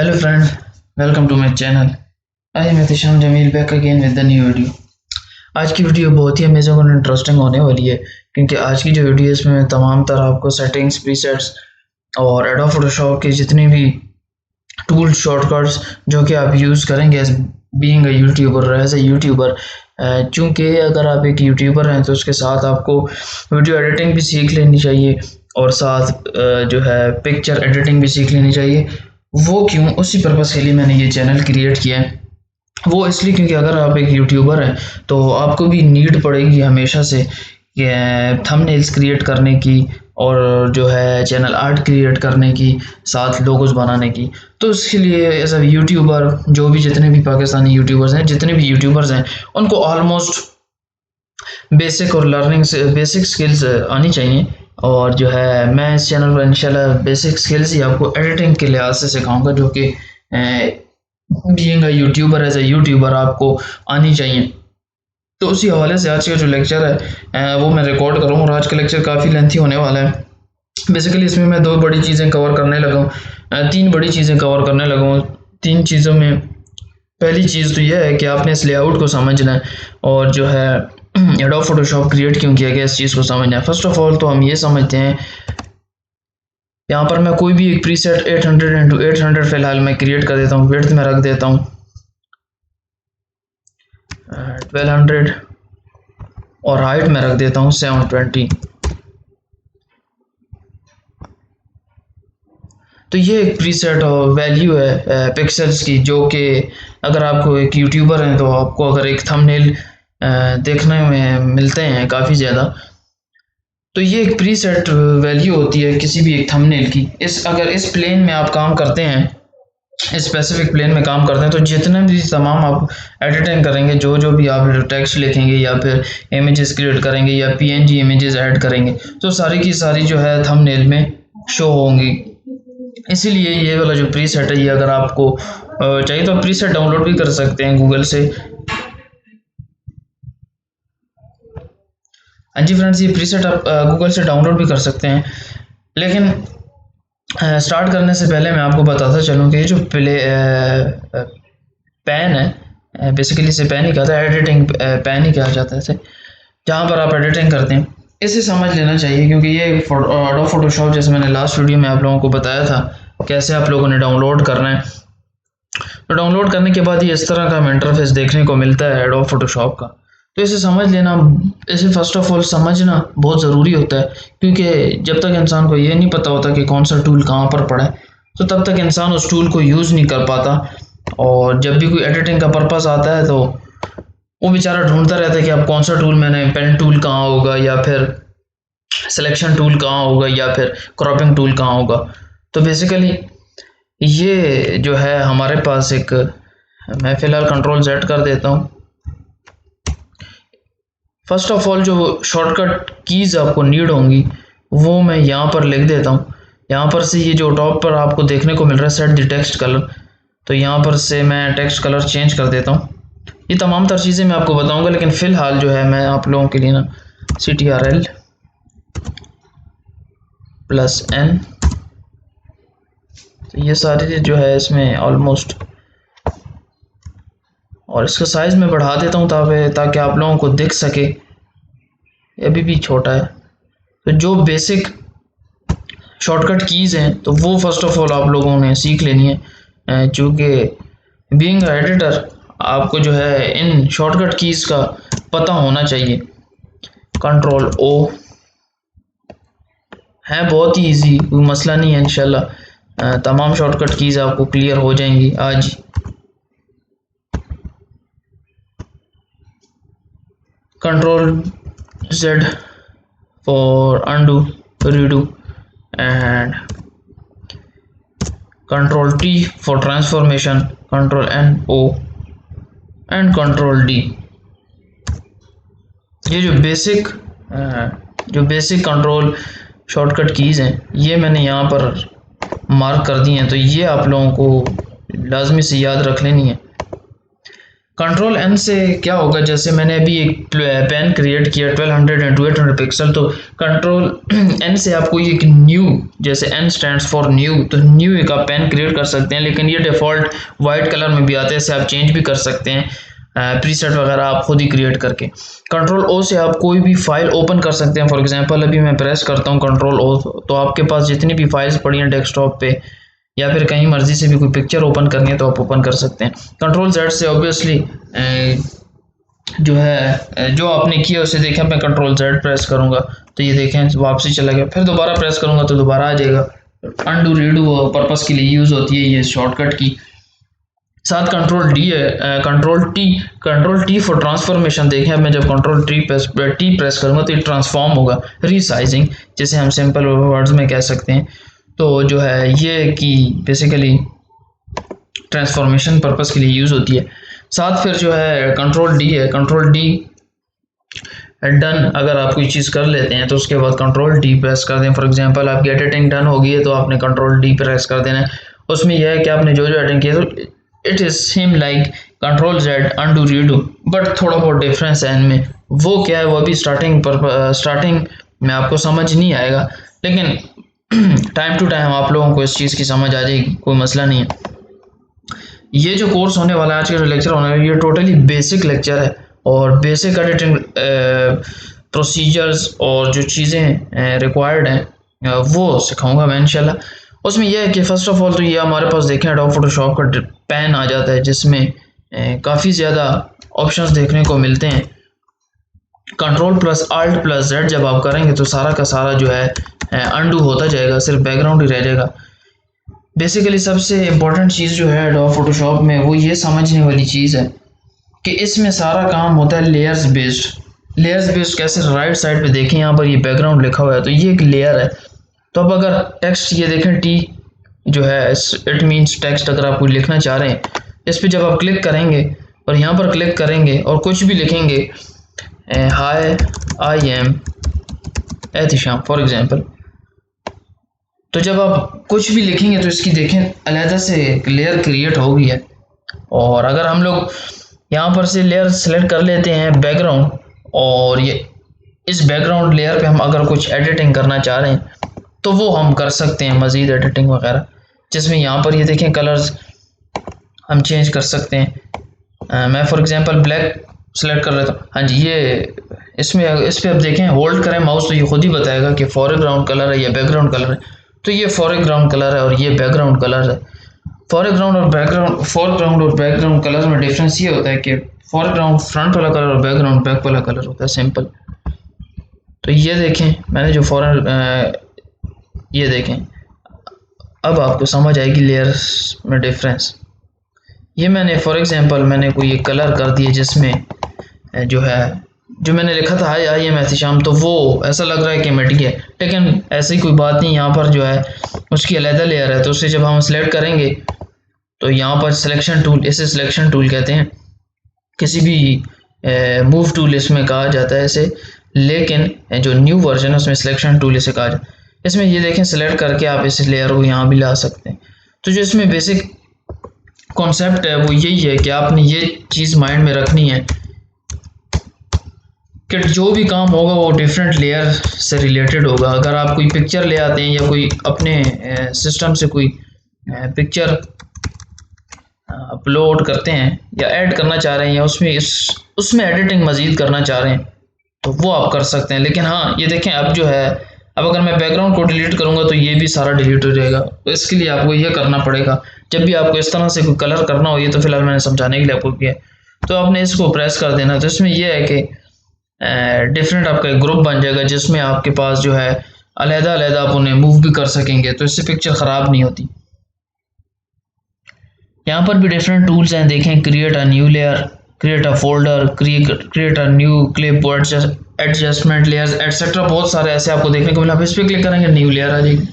Hello friend, welcome to my channel. I am Ahtisham Jamil back again with the new video. आज की video बहुत ही amazing और interesting होने वाली है क्योंकि आज की जो वीडियो है इसमें मैं तमाम तरह आपको सेटिंग्स, प्रीसेट्स और एडोब फोटोशॉप के जितने भी टूल शॉर्टकट्स जो कि आप यूज़ करेंगे as being a YouTuber as a YouTuber. चूँकि अगर आप एक यूट्यूबर हैं तो उसके साथ आपको वीडियो एडिटिंग भी सीख लेनी चाहिए और साथ जो है पिक्चर एडिटिंग भी सीख लेनी चाहिए। वो क्यों, उसी पर्पज़ के लिए मैंने ये चैनल क्रिएट किया है। वो इसलिए क्योंकि अगर आप एक यूट्यूबर हैं तो आपको भी नीड पड़ेगी हमेशा से थंबनेल्स क्रिएट करने की और जो है चैनल आर्ट क्रिएट करने की, साथ लोगोस बनाने की। तो उसके लिए एज अ यूट्यूबर जो भी जितने भी पाकिस्तानी यूट्यूबर्स हैं, जितने भी यूट्यूबर्स हैं, उनको ऑलमोस्ट बेसिक और लर्निंग से बेसिक स्किल्स आनी चाहिए। और जो है मैं इस चैनल पर इंशाल्लाह बेसिक स्किल्स ही आपको एडिटिंग के लिहाज से सिखाऊंगा जो कि being a YouTuber as a YouTuber आपको आनी चाहिए। तो उसी हवाले से आज का जो लेक्चर है वो मैं रिकॉर्ड करूँगा और आज का लेक्चर काफ़ी लेंथी होने वाला है। बेसिकली इसमें मैं दो बड़ी चीज़ें कवर करने लगा हूँ, तीन बड़ी चीज़ें कवर करने लगा हूँ। तीन चीज़ों में पहली चीज़ तो यह है कि आपने इस लेआउट को समझना है और जो है एडोब फोटोशॉप क्रिएट क्यों किया गया इस चीज़ को समझना है। फर्स्ट ऑफ ऑल तो हम ये समझते हैं, यहाँ पर मैं कोई भी एक प्रीसेट 800x800 फिलहाल मैं क्रिएट कर देता हूँ, विड्थ में रख देता हूँ 1200 और हाइट में रख देता हूँ 720। तो ये एक प्रीसेट वैल्यू है पिक्सल्स की, जो कि अगर आपको एक यूट्यूबर हैं तो आपको अगर एक थंबनेल देखने में मिलते हैं काफ़ी ज़्यादा, तो ये एक प्रीसेट वैल्यू होती है किसी भी एक थंबनेल की। अगर इस प्लेन में आप काम करते हैं, इस स्पेसिफिक प्लेन में काम करते हैं, तो जितने भी तमाम आप एडिटिंग करेंगे, जो भी आप टेक्स्ट लिखेंगे या फिर इमेजेस क्रिएट करेंगे या पीएनजी इमेजेस ऐड करेंगे, तो सारी की सारी जो है थंबनेल में शो होंगी। इसीलिए ये वाला जो प्रीसेट है, ये अगर आपको चाहिए तो आप प्रीसेट डाउनलोड भी कर सकते हैं गूगल से। हाँ जी फ्रेंड्स, ये प्रीसेट आप गूगल से डाउनलोड भी कर सकते हैं। लेकिन स्टार्ट करने से पहले मैं आपको बताता चलूँ कि ये जो पैन है, बेसिकली इसे पैन ही कहता है, एडिटिंग पैन ही कहा जाता है इसे, जहाँ पर आप एडिटिंग करते हैं। इसे समझ लेना चाहिए क्योंकि ये एडोब फोटोशॉप, जैसे मैंने लास्ट वीडियो में आप लोगों को बताया था कैसे आप लोगों ने डाउनलोड करना है। तो डाउनलोड करने के बाद ये इस तरह का इंटरफेस देखने को मिलता है एडोब फोटोशॉप का। तो इसे समझ लेना, इसे फर्स्ट ऑफ ऑल समझना बहुत ज़रूरी होता है क्योंकि जब तक इंसान को ये नहीं पता होता कि कौन सा टूल कहाँ पर पड़ा है, तो तब तक इंसान उस टूल को यूज़ नहीं कर पाता। और जब भी कोई एडिटिंग का पर्पस आता है तो वो बेचारा ढूंढता रहता है कि अब कौन सा टूल, मैंने पेन टूल कहाँ होगा या फिर सिलेक्शन टूल कहाँ होगा या फिर क्रॉपिंग टूल कहाँ होगा। तो बेसिकली ये जो है हमारे पास एक, मैं फ़िलहाल कंट्रोल Z कर देता हूँ। फर्स्ट ऑफ ऑल जो शॉर्टकट कीज़ आपको नीड होंगी वो मैं यहाँ पर लिख देता हूँ। यहाँ पर से ये जो टॉप पर आपको देखने को मिल रहा है सेट द टेक्स्ट कलर, तो यहाँ पर से मैं टेक्स्ट कलर चेंज कर देता हूँ। ये तमाम तर चीज़ें मैं आपको बताऊँगा, लेकिन फ़िलहाल जो है मैं आप लोगों के लिए ना CTRL +N, तो ये सारी जो है इसमें ऑलमोस्ट, और इसका साइज़ मैं बढ़ा देता हूँ ताकि आप लोगों को दिख सके। अभी भी छोटा है। तो जो बेसिक शॉर्टकट कीज़ हैं तो वो फर्स्ट ऑफ ऑल आप लोगों ने सीख लेनी है, चूँकि बीइंग एडिटर आपको जो है इन शॉर्टकट कीज़ का पता होना चाहिए। कंट्रोल O है, बहुत ही इजी, कोई मसला नहीं है। इंशाल्लाह तमाम शॉर्टकट कीज़ आपको क्लियर हो जाएंगी आज। Control Z for undo, redo, and control T for transformation, control N O and control D। ये जो बेसिक कंट्रोल शॉर्टकट कीज़ हैं ये मैंने यहाँ पर मार्क कर दी हैं, तो ये आप लोगों को लाजमी से याद रख लेनी है। कंट्रोल एन से क्या होगा, जैसे मैंने अभी एक पेन क्रिएट किया 1200 इंटू 800 पिक्सल, तो कंट्रोल एन से आपको एक न्यू, जैसे एन स्टैंड्स फॉर न्यू, तो न्यू एक आप पेन क्रिएट कर सकते हैं। लेकिन ये डिफ़ॉल्ट वाइट कलर में भी आता है, इसे आप चेंज भी कर सकते हैं प्रीसेट वगैरह आप खुद ही क्रिएट करके। कंट्रोल ओ से आप कोई भी फाइल ओपन कर सकते हैं। फॉर एग्जांपल अभी मैं प्रेस करता हूँ कंट्रोल ओ, तो आपके पास जितनी भी फाइल्स पड़ी हैं डेस्कटॉप पे या फिर कहीं मर्जी से भी कोई पिक्चर ओपन करनी है तो आप ओपन कर सकते हैं। कंट्रोल जेड से ऑब्वियसली जो है जो आपने किया उसे देखें, मैं कंट्रोल जेड प्रेस करूंगा तो ये देखें वापसी चला गया, फिर दोबारा प्रेस करूंगा तो दोबारा आ जाएगा। अनडू रीडू पर्पस के लिए यूज़ होती है ये शॉर्टकट की। साथ कंट्रोल डी है, कंट्रोल टी फॉर ट्रांसफॉर्मेशन। देखें अब मैं जब कंट्रोल टी प्रेस करूंगा तो ये ट्रांसफॉर्म होगा, रीसाइजिंग जिसे हम सिंपल वर्ड्स में कह सकते हैं। तो जो है ये कि बेसिकली ट्रांसफॉर्मेशन पर्पस के लिए यूज़ होती है। साथ फिर जो है कंट्रोल डी है, कंट्रोल डी डन, अगर आप कोई चीज़ कर लेते हैं तो उसके बाद कंट्रोल डी प्रेस कर दें। फॉर एग्जांपल आपकी एडिटिंग डन हो गई है तो आपने कंट्रोल डी प्रेस कर देना है। उसमें यह है कि आपने जो एडिटिंग किया तो it is same like control Z undo redo, but थोड़ा बहुत डिफरेंस है इनमें। वो क्या है वो अभी स्टार्टिंग में आपको समझ नहीं आएगा, लेकिन टाइम टू टाइम आप लोगों को इस चीज़ की समझ आ जाएगी, कोई मसला नहीं है। ये जो कोर्स होने वाला है, आज का जो लेक्चर होने वाला है, ये टोटली बेसिक लेक्चर है और बेसिक एडिटिंग प्रोसीजर्स और जो चीज़ें रिक्वायर्ड हैं वो सिखाऊंगा मैं इंशाल्लाह। उसमें यह है कि फ़र्स्ट ऑफ ऑल तो ये हमारे पास देखें एडोब फोटोशॉप का पैन आ जाता है जिसमें काफ़ी ज़्यादा ऑप्शंस देखने को मिलते हैं। Control plus alt plus Z जब आप करेंगे तो सारा का सारा जो है अनडू होता जाएगा, सिर्फ बैकग्राउंड ही रह जाएगा। बेसिकली सबसे इम्पोर्टेंट चीज़ जो है एडोब फोटोशॉप में वो ये समझने वाली चीज़ है कि इसमें सारा काम होता है लेयर्स बेस्ड। लेयर्स बेस्ड कैसे, राइट साइड पे देखें यहाँ पर ये बैकग्राउंड लिखा हुआ है तो ये एक लेयर है। तो अब अगर टेक्स्ट ये देखें टी जो है इट मीन्स टेक्स्ट, अगर आप कुछ लिखना चाह रहे हैं इस पर जब आप क्लिक करेंगे और यहाँ पर क्लिक करेंगे और कुछ भी लिखेंगे, hi I am Ehtisham for example, तो जब आप कुछ भी लिखेंगे तो इसकी देखें अलहदा से लेयर क्रिएट हो गई है। और अगर हम लोग यहाँ पर से लेयर सेलेक्ट कर लेते हैं बैकग्राउंड, और ये इस बैकग्राउंड लेयर पे हम अगर कुछ एडिटिंग करना चाह रहे हैं तो वो हम कर सकते हैं, मज़ीद एडिटिंग वगैरह, जिसमें यहाँ पर ये देखें कलर्स हम चेंज कर सकते हैं। मैं फॉर एग्जांपल ब्लैक सेलेक्ट कर लेता हूँ। हाँ जी, ये इसमें इस पर आप देखें होल्ड करें माउस तो ये खुद ही बताएगा कि फॉरग्राउंड कलर है या बैकग्राउंड कलर है। तो ये फॉरग्राउंड कलर है और ये बैकग्राउंड कलर है। फॉरग्राउंड और बैकग्राउंड कलर में डिफरेंस ये होता है कि फॉरग्राउंड फ्रंट वाला कलर और बैकग्राउंड बैक वाला कलर होता है, सिंपल। तो ये देखें मैंने जो ये देखें, अब आपको समझ आएगी लेयर्स में डिफरेंस। ये मैंने फॉर एग्जांपल मैंने कोई एक कलर कर दिए जिसमें जो है जो मैंने लिखा था हाय आई एम एहतिशाम, तो वो ऐसा लग रहा है कि मिट गया, लेकिन ऐसी कोई बात नहीं। यहाँ पर जो है उसकी अलहदा लेयर है, तो उसे जब हम सेलेक्ट करेंगे तो यहाँ पर सिलेक्शन टूल, इसे सिलेक्शन टूल कहते हैं, किसी भी मूव टूल इसमें कहा जाता है इसे, लेकिन जो न्यू वर्जन है उसमें सिलेक्शन टूल इसे कहा जाता है। इसमें ये देखें सेलेक्ट करके आप इस लेयर को यहाँ भी ला सकते हैं। तो जो इसमें बेसिक कॉन्सेप्ट है वो यही है कि आपने ये चीज़ माइंड में रखनी है कि जो भी काम होगा वो डिफरेंट लेयर से रिलेटेड होगा। अगर आप कोई पिक्चर ले आते हैं या कोई अपने सिस्टम से कोई पिक्चर अपलोड करते हैं या ऐड करना चाह रहे हैं या उसमें एडिटिंग मज़ीद करना चाह रहे हैं तो वो आप कर सकते हैं। लेकिन हाँ ये देखें अब जो है, अब अगर मैं बैकग्राउंड को डिलीट करूँगा तो ये भी सारा डिलीट हो जाएगा। तो इसके लिए आपको ये करना पड़ेगा, जब भी आपको इस तरह से कोई कलर करना हो, ये तो फिलहाल मैंने समझाने के लिए आपको किया, तो आपने इसको प्रेस कर देना। तो इसमें यह है कि डिफरेंट आपका एक ग्रुप बन जाएगा जिसमें आपके पास जो है अलहदा अलहदा आप उन्हें मूव भी कर सकेंगे, तो इससे पिक्चर ख़राब नहीं होती। यहाँ पर भी डिफरेंट टूल्स हैं, देखें create a new layer, create a folder, create a new clipboard, adjustment layers etcetera, बहुत सारे ऐसे आपको देखने को मिला। आप इस पर क्लिक करेंगे न्यू लेयर आ जाएगी।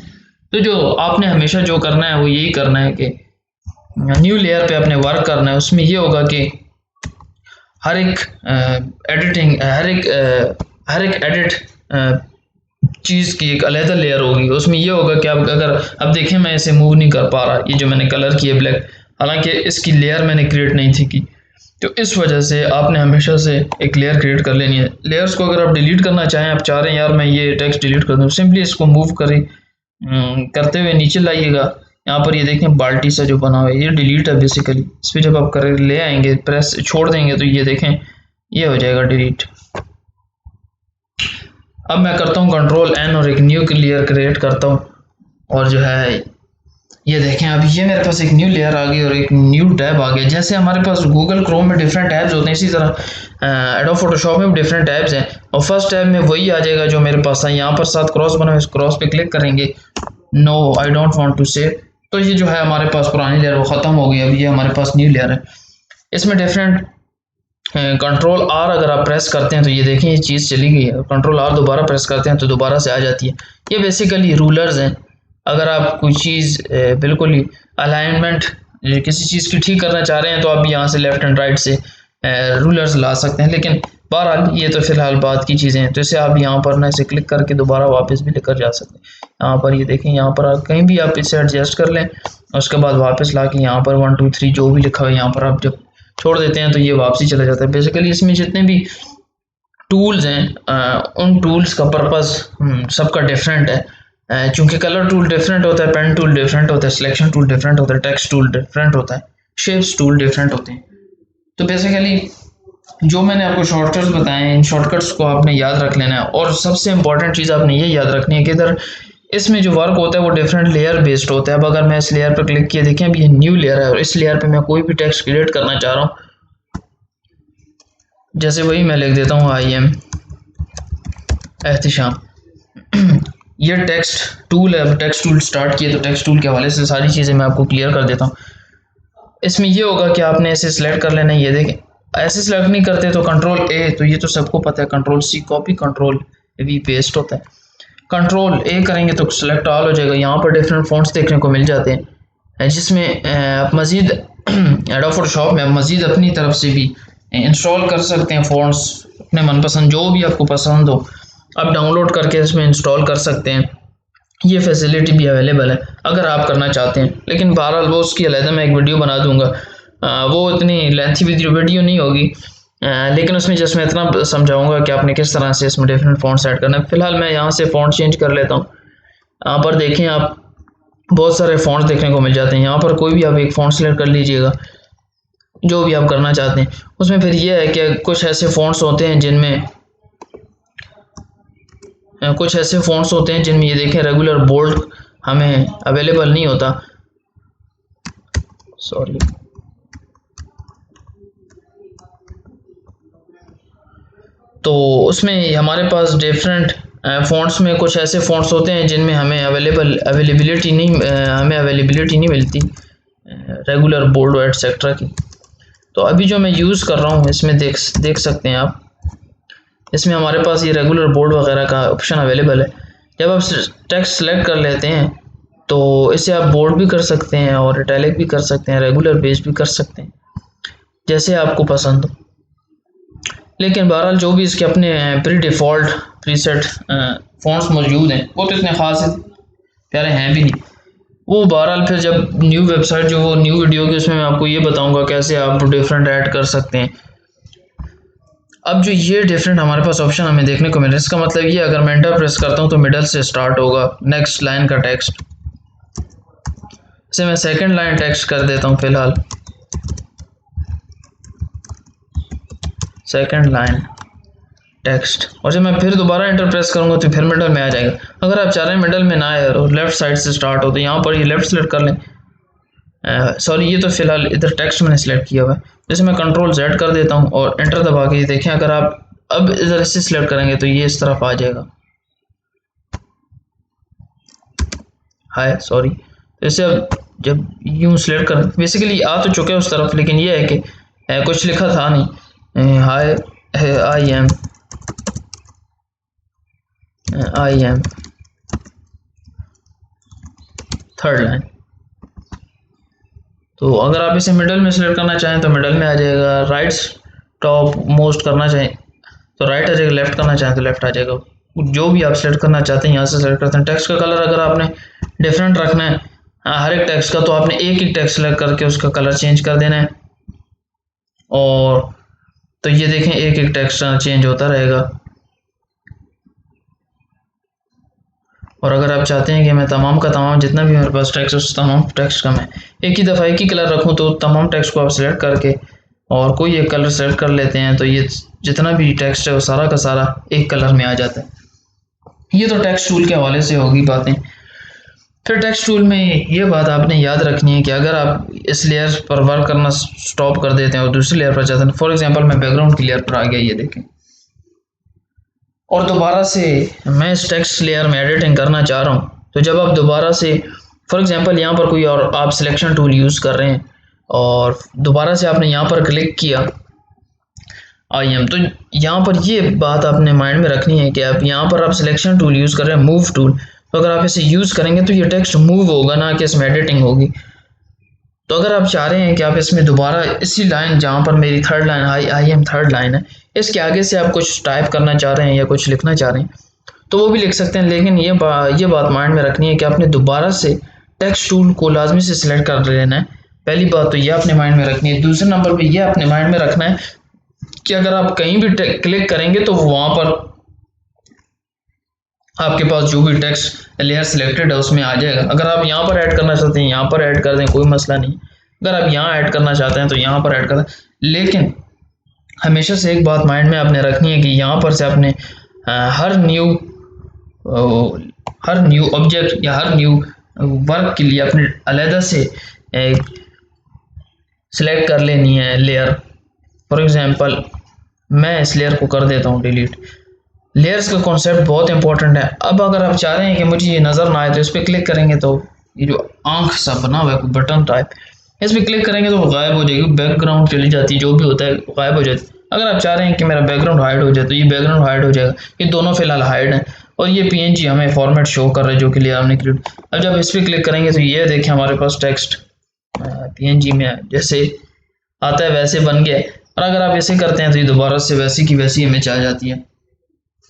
तो जो आपने हमेशा जो करना है वो यही करना है कि न्यू लेयर पे आपने वर्क करना है। उसमें ये होगा कि हर एक एडिटिंग हर एक एडिट चीज़ की एक अलहदा लेयर होगी। उसमें ये होगा कि आप अगर अब देखें मैं इसे मूव नहीं कर पा रहा, ये जो मैंने कलर किया ब्लैक, हालांकि इसकी लेयर मैंने क्रिएट नहीं थी की, तो इस वजह से आपने हमेशा से एक लेयर क्रिएट कर लेनी है। लेयर्स को अगर आप डिलीट करना चाहें, आप चाह रहे हैं यार मैं ये टेक्स्ट डिलीट कर दूँ, सिंपली इसको मूव करें, करते हुए नीचे लाइएगा। यहाँ पर ये देखें बाल्टी सा जो बना हुआ है, ये डिलीट है बेसिकली। इस पर जब आप कर ले आएंगे, प्रेस छोड़ देंगे तो ये देखें ये हो जाएगा डिलीट। अब मैं करता हूँ कंट्रोल एन और एक न्यू लेयर क्रिएट करता हूँ, और जो है ये देखें अभी ये मेरे पास एक न्यू लेयर आ गई और एक न्यू टैब आ गया। जैसे हमारे पास गूगल क्रोम में डिफरेंट टैब्स होते हैं, इसी तरह एडोब फोटोशॉप में भी डिफरेंट टैब्स हैं, और फर्स्ट टैब में वही आ जाएगा जो मेरे पास था। यहाँ पर साथ क्रॉस बना हुआ, इस क्रॉस पे क्लिक करेंगे, no I don't want to save, तो ये जो है हमारे पास पुरानी लेयर वो ख़त्म हो गई। अब ये हमारे पास न्यू लेयर है। इसमें डिफरेंट कंट्रोल आर अगर आप प्रेस करते हैं तो ये देखें ये चीज़ चली गई है, कंट्रोल आर दोबारा प्रेस करते हैं तो दोबारा से आ जाती है। ये बेसिकली रूलर्स हैं। अगर आप कोई चीज़ बिल्कुल ही अलाइनमेंट किसी चीज़ की ठीक करना चाह रहे हैं तो आप यहाँ से लेफ्ट एंड राइट से रूलर्स ला सकते हैं, लेकिन बहरहाल ये तो फिलहाल बात की चीज़ें हैं। तो इसे आप यहाँ पर ना इसे क्लिक करके दोबारा वापस भी लेकर जा सकते हैं। यहाँ पर ये देखें, यहाँ पर आप कहीं भी आप इसे एडजस्ट कर लें, उसके बाद वापस ला के यहाँ पर 1 2 3 जो भी लिखा हुआ है यहाँ पर आप जब छोड़ देते हैं तो ये वापसी चला जाता है। बेसिकली इसमें जितने भी टूल्स हैं उन टूल्स का पर्पस सबका डिफरेंट है। चूँकि कलर टूल डिफरेंट होता है, पेन टूल डिफरेंट होता है, सिलेक्शन टूल डिफरेंट होता है, टेक्स्ट टूल डिफरेंट होता है, शेप्स टूल डिफरेंट होते हैं। तो बेसिकली जो मैंने आपको शॉर्टकट्स बताए हैं, इन शॉर्टकट्स को आपने याद रख लेना है। और सबसे इंपॉर्टेंट चीज़ आपने ये याद रखनी है कि इधर इसमें जो वर्क होता है वो डिफरेंट लेयर बेस्ड होता है। अब अगर मैं इस लेयर पर क्लिक किया, देखें अभी ये न्यू लेयर है और इस लेयर पे मैं कोई भी टेक्स्ट क्रिएट करना चाह रहा हूँ, जैसे वही मैं लिख देता हूँ आई एम एहतिशाम। ये टेक्स्ट टूल है। अब टेक्स्ट टूल स्टार्ट किया तो टेक्स्ट टूल के हवाले से सारी चीज़ें मैं आपको क्लियर कर देता हूँ। इसमें ये होगा कि आपने ऐसे सिलेक्ट कर लेना है। ये देखें ऐसे सिलेक्ट नहीं करते तो कंट्रोल ए, तो ये तो सबको पता है, control C copy, control V paste होता है। कंट्रोल ए करेंगे तो सिलेक्ट ऑल हो जाएगा। यहाँ पर डिफरेंट फ़ॉन्ट्स देखने को मिल जाते हैं, जिसमें आप मज़ीद एडोब फोटोशॉप में मज़ीद अपनी तरफ से भी इंस्टॉल कर सकते हैं फ़ॉन्ट्स, अपने मनपसंद जो भी आपको पसंद हो आप डाउनलोड करके इसमें इंस्टॉल कर सकते हैं। ये फैसिलिटी भी अवेलेबल है अगर आप करना चाहते हैं, लेकिन बहरहाल वो उसकी अलग मैं एक वीडियो बना दूंगा। वो इतनी लेंथी वीडियो नहीं होगी, लेकिन उसमें जस्ट मैं इतना समझाऊंगा कि आपने किस तरह से इसमें डिफरेंट फ़ॉन्ट्स ऐड करना है। फिलहाल मैं यहाँ से फ़ॉन्ट चेंज कर लेता हूँ। यहाँ पर देखें आप बहुत सारे फ़ॉन्ट्स देखने को मिल जाते हैं। यहाँ पर कोई भी आप एक फ़ॉन्ट सेलेक्ट कर लीजिएगा जो भी आप करना चाहते हैं। उसमें फिर ये है कि कुछ ऐसे फ़ॉन्ट्स होते हैं जिनमें ये देखें रेगुलर बोल्ड हमें अवेलेबल नहीं होता, सॉरी। तो उसमें हमारे पास डिफरेंट फ़ॉन्ट्स में कुछ ऐसे फ़ॉन्ट्स होते हैं जिनमें हमें अवेलेबिलिटी नहीं मिलती रेगुलर बोल्ड एटसेट्रा की। तो अभी जो मैं यूज़ कर रहा हूँ इसमें देख सकते हैं आप, इसमें हमारे पास ये रेगुलर बोल्ड वगैरह का ऑप्शन अवेलेबल है। जब आप टेक्स्ट सेलेक्ट कर लेते हैं तो इसे आप बोल्ड भी कर सकते हैं और इटैलिक भी कर सकते हैं, रेगुलर पेज भी कर सकते हैं, जैसे आपको पसंद हो। लेकिन बहरहाल जो भी इसके अपने प्री डिफ़ॉल्ट प्रीसेट फ़ॉन्ट्स मौजूद हैं वो तो इतने ख़ास प्यारे हैं भी नहीं। वो बहरहाल फिर जब न्यू वेबसाइट जो वो न्यू वीडियो की उसमें मैं आपको ये बताऊंगा कैसे आप डिफरेंट ऐड कर सकते हैं। अब जो ये डिफरेंट हमारे पास ऑप्शन हमें देखने को मिल रहा है, इसका मतलब ये अगर मैं एंटर प्रेस करता हूँ तो मिडल से स्टार्ट होगा नेक्स्ट लाइन का टेक्स्ट। इसे मैं सेकंड लाइन टेक्स्ट कर देता हूँ फिलहाल, सेकंड लाइन टेक्स्ट। और जब मैं फिर दोबारा एंटर प्रेस करूँगा तो फिर मिडल में आ जाएगा। अगर आप चाह रहे हैं मिडल में ना आए और लेफ्ट साइड से स्टार्ट हो तो यहाँ पर ये लेफ्ट सेलेक्ट कर लें। सॉरी ये तो फिलहाल इधर टेक्स्ट मैंने सेलेक्ट किया हुआ है, जैसे मैं कंट्रोल Z कर देता हूँ और एंटर दबा के देखें अगर आप अब इधर से सिलेक्ट करेंगे तो ये इस तरफ आ जाएगा। हाय सॉरी, जैसे अब जब यूँ सिलेक्ट कर बेसिकली आ तो चुके हैं उस तरफ, लेकिन ये है कि कुछ लिखा था नहीं। हाय आई एम थर्ड लाइन। तो अगर आप इसे मिडल में सेलेक्ट करना चाहें तो मिडल में आ जाएगा, राइट टॉप मोस्ट करना चाहें तो राइट आ जाएगा, लेफ्ट करना चाहें तो लेफ्ट आ जाएगा। जो भी आप सेलेक्ट करना चाहते हैं यहाँ से सेलेक्ट करते हैं। टेक्स्ट का कलर अगर आपने डिफरेंट रखना है हर एक टेक्स्ट का तो आपने एक ही टेक्स्ट सेलेक्ट करके उसका कलर चेंज कर देना है। और तो ये देखें एक एक टेक्स्ट चेंज होता रहेगा। और अगर आप चाहते हैं कि मैं तमाम का तमाम जितना भी मेरे पास टेक्स्ट है उस तमाम टेक्स्ट का मैं एक ही दफ़ा एक ही कलर रखूं, तो तमाम टेक्स्ट को आप सिलेक्ट करके और कोई एक कलर सेलेक्ट कर लेते हैं तो ये जितना भी टेक्स्ट है वो सारा का सारा एक कलर में आ जाता है। ये तो टेक्स्ट टूल के हवाले से होगी बातें। फिर टेक्स्ट टूल में ये बात आपने याद रखनी है कि अगर आप इस लेयर पर वर्क करना स्टॉप कर देते हैं और दूसरी लेयर पर जाते हैं, फॉर एग्जांपल मैं बैकग्राउंड की लेयर पर आ गया, ये देखें, और दोबारा से मैं इस टेक्स्ट लेयर में एडिटिंग करना चाह रहा हूँ, तो जब आप दोबारा से फॉर एग्जांपल यहाँ पर कोई और आप सिलेक्शन टूल यूज़ कर रहे हैं और दोबारा से आपने यहाँ पर क्लिक किया IM, तो यहाँ पर ये बात आपने माइंड में रखनी है कि आप यहाँ पर आप सिलेक्शन टूल यूज़ कर रहे हैं, मूव टूल, तो अगर आप इसे यूज़ करेंगे तो ये टेक्स्ट मूव होगा, ना कि इसमें एडिटिंग होगी। तो अगर आप चाह रहे हैं कि आप इसमें दोबारा इसी लाइन जहाँ पर मेरी third line IM third line है, इसके आगे से आप कुछ टाइप करना चाह रहे हैं या कुछ लिखना चाह रहे हैं तो वो भी लिख सकते हैं, लेकिन ये बात माइंड में रखनी है कि आपने दोबारा से टेक्स्ट टूल को लाजमी से सिलेक्ट कर लेना है। पहली बात तो ये आपने माइंड में रखनी है। दूसरे नंबर पे ये आपने माइंड में रखना है कि अगर आप कहीं भी क्लिक करेंगे तो वहाँ पर आपके पास जो भी टेक्स्ट लेयर सिलेक्टेड है उसमें आ जाएगा। अगर आप यहाँ पर ऐड करना चाहते हैं यहाँ पर ऐड कर दें, कोई मसला नहीं। अगर आप यहाँ ऐड करना चाहते हैं तो यहाँ पर ऐड कर दें, लेकिन हमेशा से एक बात माइंड में आपने रखनी है कि यहाँ पर से आपने हर न्यू ऑब्जेक्ट या हर न्यू वर्क के लिए अपने अलहदा से सिलेक्ट कर लेनी है लेयर। फॉर एग्जांपल मैं इस लेयर को कर देता हूँ डिलीट। लेयर्स का कॉन्सेप्ट बहुत इंपॉर्टेंट है। अब अगर आप चाह रहे हैं कि मुझे ये नज़र ना आए तो इस पर क्लिक करेंगे तो ये जो आंख सा बना हुआ है कोई बटन टाइप, इस पर क्लिक करेंगे तो वो गायब हो जाएगी, बैकग्राउंड चली जाती है, जो भी होता है गायब हो जाती है। अगर आप चाह रहे हैं कि मेरा बैकग्राउंड हाइड हो जाए तो ये बैकग्राउंड हाइड हो जाएगा। ये दोनों फिलहाल हाइड हैं और ये PNG हमें फॉर्मेट शो कर रहा है जो कि लेयर हमने क्रिएट। अब जब इस पर क्लिक करेंगे तो ये देखें हमारे पास टेक्स्ट PNG में जैसे आता है वैसे बन गया। और अगर आप ऐसे करते हैं तो ये दोबारा से वैसी की वैसी इमेज आ जाती है।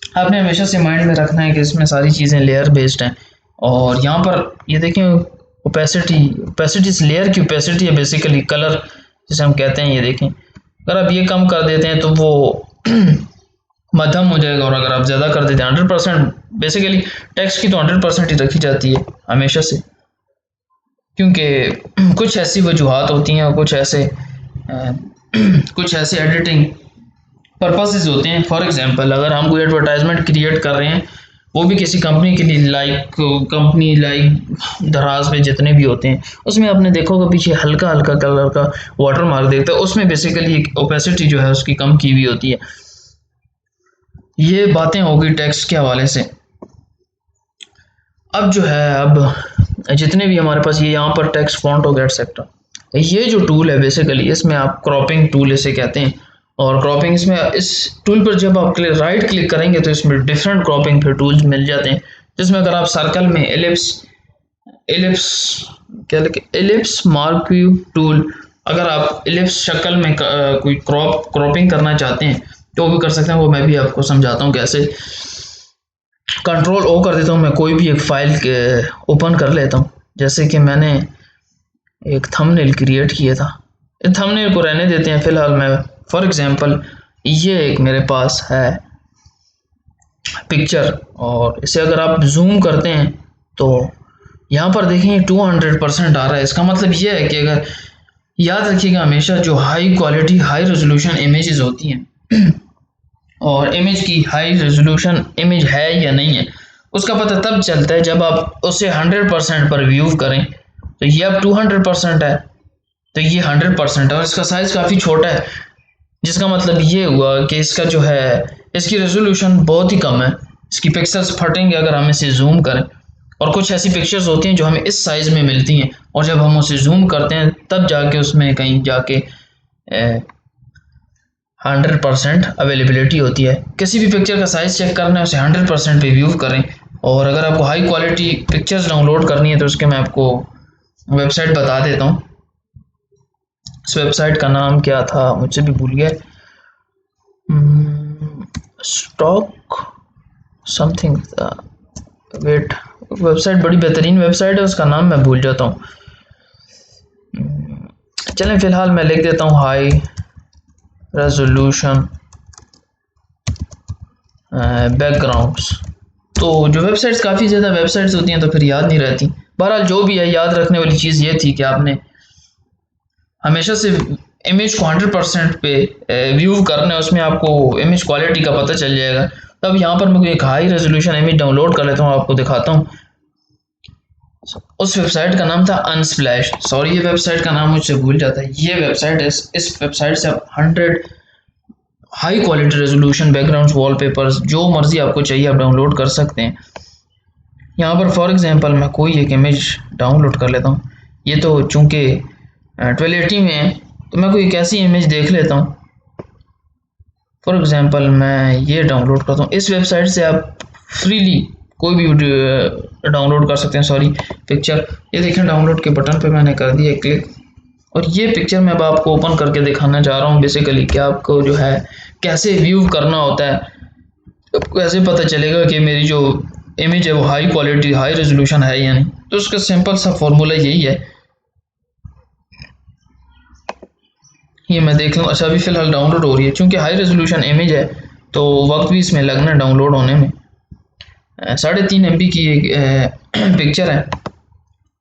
आपने हमेशा से माइंड में रखना है कि इसमें सारी चीज़ें लेयर बेस्ड हैं। और यहाँ पर ये देखें ओपेसिटी इस लेयर की ओपेसिटी है बेसिकली कलर जिसे हम कहते हैं। ये देखें अगर आप ये कम कर देते हैं तो वो मध्यम हो जाएगा, और अगर आप ज़्यादा कर देते हैं 100%, बेसिकली टेक्स्ट की तो 100% ही रखी जाती है हमेशा से, क्योंकि कुछ ऐसी वजूहात होती हैं और कुछ ऐसे एडिटिंग पर्पसेस होते हैं। फॉर एग्जांपल अगर हम कोई एडवर्टाइजमेंट क्रिएट कर रहे हैं, वो भी किसी कंपनी के लिए, कंपनी दराज में जितने भी होते हैं उसमें आपने देखा होगा पीछे हल्का हल्का कलर का वाटर मार्क देखते हैं, उसमें बेसिकली ओपेसिटी जो है उसकी कम की हुई होती है। ये बातें होगी टेक्स्ट के हवाले से। अब जो है अब जितने भी हमारे पास ये यहाँ पर टेक्स्ट फॉन्ट हो गया एटसेट्रा, ये जो टूल है बेसिकली इसमें आप क्रॉपिंग टूल इसे कहते हैं। और क्रॉपिंग इसमें इस टूल पर जब आप राइट क्लिक करेंगे तो इसमें डिफरेंट क्रॉपिंग फिर टूल्स मिल जाते हैं, जिसमें अगर आप सर्कल में एलिप्स मार्क्यू टूल, अगर आप एलिप्स शक्ल में कोई क्रॉपिंग करना चाहते हैं तो वो भी कर सकते हैं। वो मैं भी आपको समझाता हूँ कैसे। कंट्रोल O कर देता हूँ, मैं कोई भी एक फाइल ओपन कर लेता हूँ। जैसे कि मैंने एक थंबनेल क्रिएट किया था, इस थंबनेल को रहने देते हैं फिलहाल। मैं फॉर एग्जांपल ये एक मेरे पास है पिक्चर, और इसे अगर आप जूम करते हैं तो यहाँ पर देखें 200% आ रहा है। इसका मतलब ये है कि अगर याद रखिएगा हमेशा जो high quality high resolution images होती हैं और इमेज की हाई रेजोल्यूशन इमेज है या नहीं है उसका पता तब चलता है जब आप उसे 100% पर व्यू करें। तो ये अब 200% है तो ये 100% है, और इसका साइज काफ़ी छोटा है, जिसका मतलब ये हुआ कि इसका जो है इसकी रेजोल्यूशन बहुत ही कम है। इसकी पिक्सल्स फटेंगे अगर हम इसे जूम करें, और कुछ ऐसी पिक्चर्स होती हैं जो हमें इस साइज़ में मिलती हैं और जब हम उसे जूम करते हैं तब जाके उसमें कहीं जाके 100% अवेलेबिलिटी होती है। किसी भी पिक्चर का साइज़ चेक करना है उसे 100% पे व्यू करें। और अगर आपको हाई क्वालिटी पिक्चर्स डाउनलोड करनी है तो उसके मैं आपको वेबसाइट बता देता हूँ। इस वेबसाइट का नाम क्या था मुझे भी भूल गया, स्टॉक समथिंग, वेट, वेबसाइट बड़ी बेहतरीन वेबसाइट है, उसका नाम मैं भूल जाता हूँ। चलें फिलहाल मैं लिख देता हूँ हाई रेजोल्यूशन बैकग्राउंड्स। तो जो वेबसाइट्स काफ़ी ज़्यादा वेबसाइट्स होती हैं तो फिर याद नहीं रहती। बहरहाल जो भी है, याद रखने वाली चीज़ ये थी कि आपने हमेशा से इमेज को 100% पे व्यू करना है, उसमें आपको इमेज क्वालिटी का पता चल जाएगा। तब यहाँ पर मैं कोई एक हाई रेजोल्यूशन इमेज डाउनलोड कर लेता हूँ, आपको दिखाता हूँ। उस वेबसाइट का नाम था अनस्प्लैश। सॉरी, ये वेबसाइट का नाम मुझसे भूल जाता है। ये वेबसाइट इस वेबसाइट से आप 100 high quality resolution backgrounds, wallpapers, जो मर्जी आपको चाहिए आप डाउनलोड कर सकते हैं। यहाँ पर फॉर एग्जांपल मैं कोई एक इमेज डाउनलोड कर लेता हूँ। ये तो चूँकि 1280 में है तो मैं कोई एक ऐसी इमेज देख लेता हूँ। फॉर एग्जांपल मैं ये डाउनलोड करता हूँ। इस वेबसाइट से आप फ्रीली कोई भी वीडियो डाउनलोड कर सकते हैं। Sorry, picture. ये देखें, डाउनलोड के बटन पे मैंने कर दिया क्लिक, और ये पिक्चर मैं अब आपको ओपन करके दिखाना चाह रहा हूँ बेसिकली कि आपको जो है कैसे व्यू करना होता है। आपको कैसे पता चलेगा कि मेरी जो इमेज है वो हाई क्वालिटी हाई रेजोल्यूशन है या नहीं। तो उसका सिंपल सा फॉर्मूला यही है। ये मैं देख लूँ, अच्छा अभी फ़िलहाल डाउनलोड हो रही है। चूँकि हाई रेजोल्यूशन इमेज है तो वक्त भी इसमें लगना डाउनलोड होने में। 3.5 MB की एक पिक्चर है।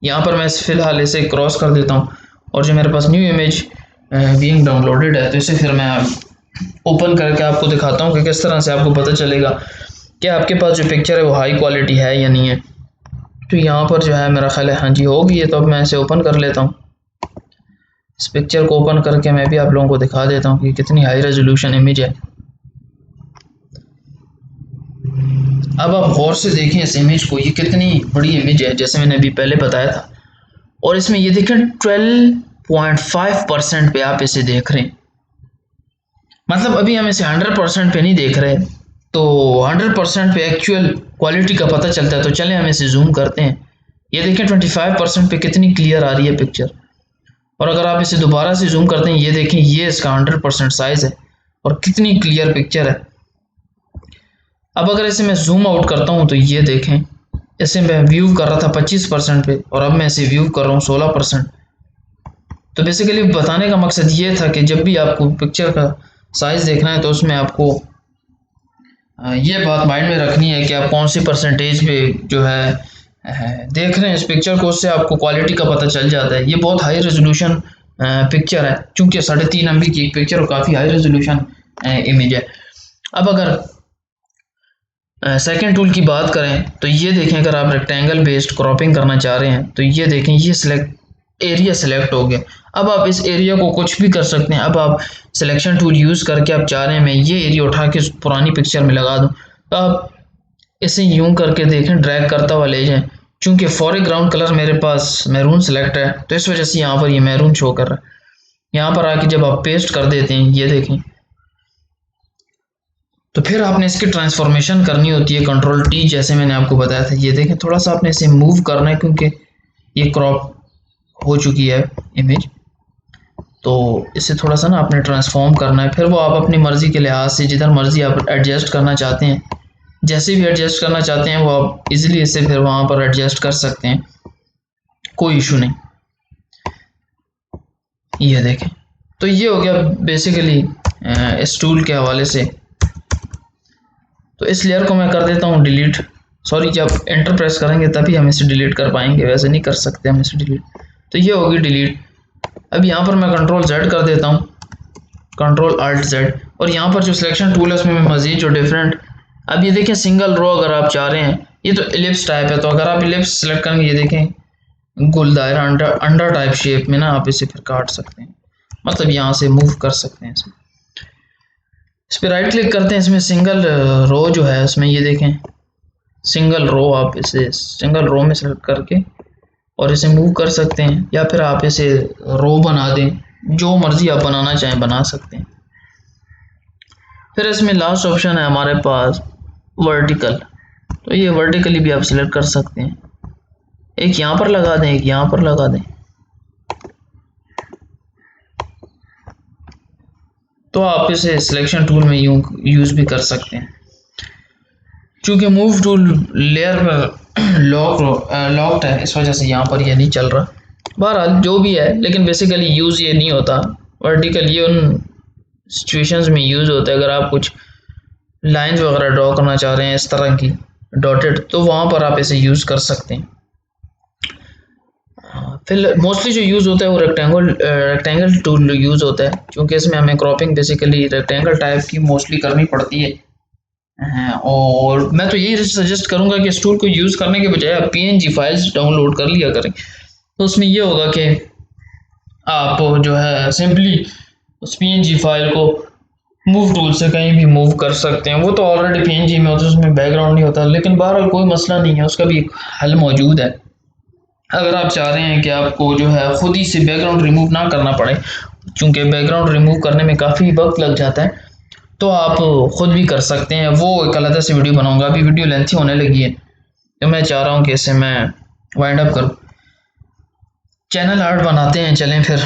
यहाँ पर मैं फ़िलहाल इसे क्रॉस कर देता हूँ, और जो मेरे पास न्यू इमेज बीइंग डाउनलोडेड है तो इसे फिर मैं ओपन करके आपको दिखाता हूँ कि किस तरह से आपको पता चलेगा कि आपके पास जो पिक्चर है वो हाई क्वालिटी है या नहीं है। तो यहाँ पर जो है मेरा ख्याल है हाँ जी हो गई है। तो अब मैं इसे ओपन कर लेता हूँ। इस पिक्चर को ओपन करके मैं भी आप लोगों को दिखा देता हूँ कि कितनी हाई रेजोल्यूशन इमेज है। अब आप गौर से देखें इस इमेज को, ये कितनी बड़ी इमेज है जैसे मैंने अभी पहले बताया था। और इसमें ये देखें 12.5% पे आप इसे देख रहे हैं। मतलब अभी हम इसे 100% पे नहीं देख रहे, तो 100% पे एक्चुअल क्वालिटी का पता चलता है। तो चलें हम इसे जूम करते हैं। ये देखें 25% पे कितनी क्लियर आ रही है पिक्चर। और अगर आप इसे दोबारा से जूम करते हैं, ये देखें ये इसका 100% साइज है और कितनी क्लियर पिक्चर है। अब अगर इसे मैं जूम आउट करता हूँ तो ये देखें, इसे मैं व्यू कर रहा था 25% पे और अब मैं इसे व्यू कर रहा हूँ 16%। तो बेसिकली बताने का मकसद ये था कि जब भी आपको पिक्चर का साइज देखना है तो उसमें आपको ये बात माइंड में रखनी है कि आप कौन सी परसेंटेज पे जो है देख रहे हैं इस पिक्चर को, उससे आपको क्वालिटी का पता चल जाता है। ये बहुत हाई रेजोल्यूशन पिक्चर है, चूँकि 3.5 MB की पिक्चर और काफ़ी हाई रेजोल्यूशन इमेज है। अब अगर सेकेंड टूल की बात करें तो ये देखें, अगर आप रेक्टेंगल बेस्ड क्रॉपिंग करना चाह रहे हैं तो ये देखें ये एरिया सेलेक्ट हो गया। अब आप इस एरिया को कुछ भी कर सकते हैं। अब आप सिलेक्शन टूल यूज़ करके आप चाह रहे हैं मैं ये एरिया उठा के पुरानी पिक्चर में लगा दूं, तो आप इसे यूं करके देखें, ड्रैग करता हुआ ले जाएं। चूँकि फॉरग्राउंड कलर मेरे पास मैरून सेलेक्ट है तो इस वजह से यहाँ पर ये मैरून शो कर रहा है। यहाँ पर आके जब आप पेस्ट कर देते हैं ये देखें, तो फिर आपने इसकी ट्रांसफॉर्मेशन करनी होती है Ctrl+T, जैसे मैंने आपको बताया था। ये देखें थोड़ा सा आपने इसे मूव करना है क्योंकि ये क्रॉप हो चुकी है इमेज, तो इसे थोड़ा सा ना आपने ट्रांसफॉर्म करना है। फिर वो आप अपनी मर्ज़ी के लिहाज से जिधर मर्ज़ी आप एडजस्ट करना चाहते हैं, जैसे भी एडजस्ट करना चाहते हैं वो आप इजीली इसे फिर वहाँ पर एडजस्ट कर सकते हैं, कोई इशू नहीं। ये देखें, तो ये हो गया बेसिकली इस टूल के हवाले से। तो इस लेयर को मैं कर देता हूँ डिलीट। सॉरी, जब एंटर प्रेस करेंगे तभी हम इसे डिलीट कर पाएंगे, वैसे नहीं कर सकते हम इसे डिलीट। तो ये होगी डिलीट। अब यहाँ पर मैं Ctrl+Z कर देता हूँ, Ctrl+Alt+Z, और यहाँ पर जो सिलेक्शन टूल है उसमें मैं मज़ीद जो डिफरेंट, अब ये देखें सिंगल रो अगर आप चाह रहे हैं, ये तो एलिप्स टाइप है, तो अगर आप एलिप्स सेलेक्ट करेंगे ये देखें गोल दायरा अंडर टाइप शेप में ना आप इसे फिर काट सकते हैं, मतलब यहाँ से मूव कर सकते हैं इसे। इस पर राइट क्लिक करते हैं, इसमें सिंगल रो जो है उसमें ये देखें सिंगल रो, आप इसे सिंगल रो में सेलेक्ट करके और इसे मूव कर सकते हैं, या फिर आप इसे रो बना दें, जो मर्जी आप बनाना चाहें बना सकते हैं। फिर इसमें लास्ट ऑप्शन है हमारे पास वर्टिकल, तो ये वर्टिकली भी आप सिलेक्ट कर सकते हैं। एक यहाँ पर लगा दें, एक यहाँ पर लगा दें, तो आप इसे सिलेक्शन टूल में यूज़ भी कर सकते हैं। चूँकि मूव टूल लेयर पर लॉक्ड है इस वजह से यहाँ पर ये नहीं चल रहा। बहरहाल जो भी है, लेकिन बेसिकली यूज़ ये नहीं होता। वर्टिकल ये उन सिचुएशंस में यूज़ होता है। अगर आप कुछ लाइंस वगैरह ड्रॉ करना चाह रहे हैं इस तरह की डॉटेड, तो वहाँ पर आप इसे यूज़ कर सकते हैं। फिर मोस्टली जो यूज़ होता है वो रेक्टेंगल टूल यूज़ होता है, क्योंकि इसमें हमें क्रॉपिंग बेसिकली रेक्टेंगल टाइप की मोस्टली करनी पड़ती है। और मैं तो यही सजेस्ट करूंगा कि इस टूल को यूज़ करने के बजाय आप PNG फाइल्स डाउनलोड कर लिया करें। तो उसमें ये होगा कि आप जो है सिंपली उस PNG फाइल को मूव टूल से कहीं भी मूव कर सकते हैं। वो तो ऑलरेडी PNG में होता है, उसमें बैकग्राउंड नहीं होता, लेकिन बहरहाल कोई मसला नहीं है, उसका भी एक हल मौजूद है। अगर आप चाह रहे हैं कि आपको जो है खुद ही से बैकग्राउंड रिमूव ना करना पड़े, क्योंकि बैकग्राउंड रिमूव करने में काफ़ी वक्त लग जाता है, तो आप खुद भी कर सकते हैं। वो एक अलग से वीडियो बनाऊंगा, अभी वीडियो लेंथी होने लगी है, तो मैं चाह रहा हूँ कि इसे मैं वाइंड अप करूँ। चैनल आर्ट बनाते हैं, चलें फिर।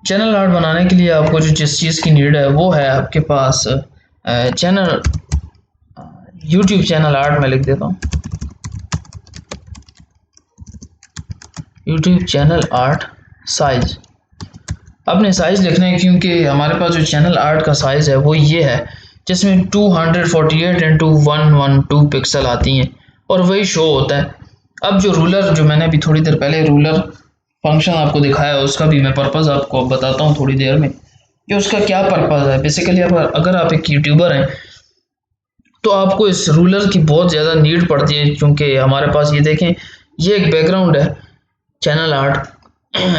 चैनल आर्ट बनाने के लिए आपको जो जिस चीज़ की नीड है वो है आपके पास चैनल यूट्यूब चैनल आर्ट में लिख देता हूँ, यूट्यूब चैनल आर्ट साइज़। आपने साइज़ लिखना है, क्योंकि हमारे पास जो चैनल आर्ट का साइज़ है वो ये है, जिसमें 248x112 पिक्सल आती हैं और वही शो होता है। अब जो रूलर, जो मैंने अभी थोड़ी देर पहले रूलर फंक्शन आपको दिखाया, उसका भी मैं पर्पज़ आपको बताता हूँ थोड़ी देर में कि उसका क्या पर्पज़ है। बेसिकली अगर आप एक यूट्यूबर हैं तो आपको इस रूलर की बहुत ज़्यादा नीड पड़ती है, क्योंकि हमारे पास ये देखें, ये एक बैकग्राउंड है channel art,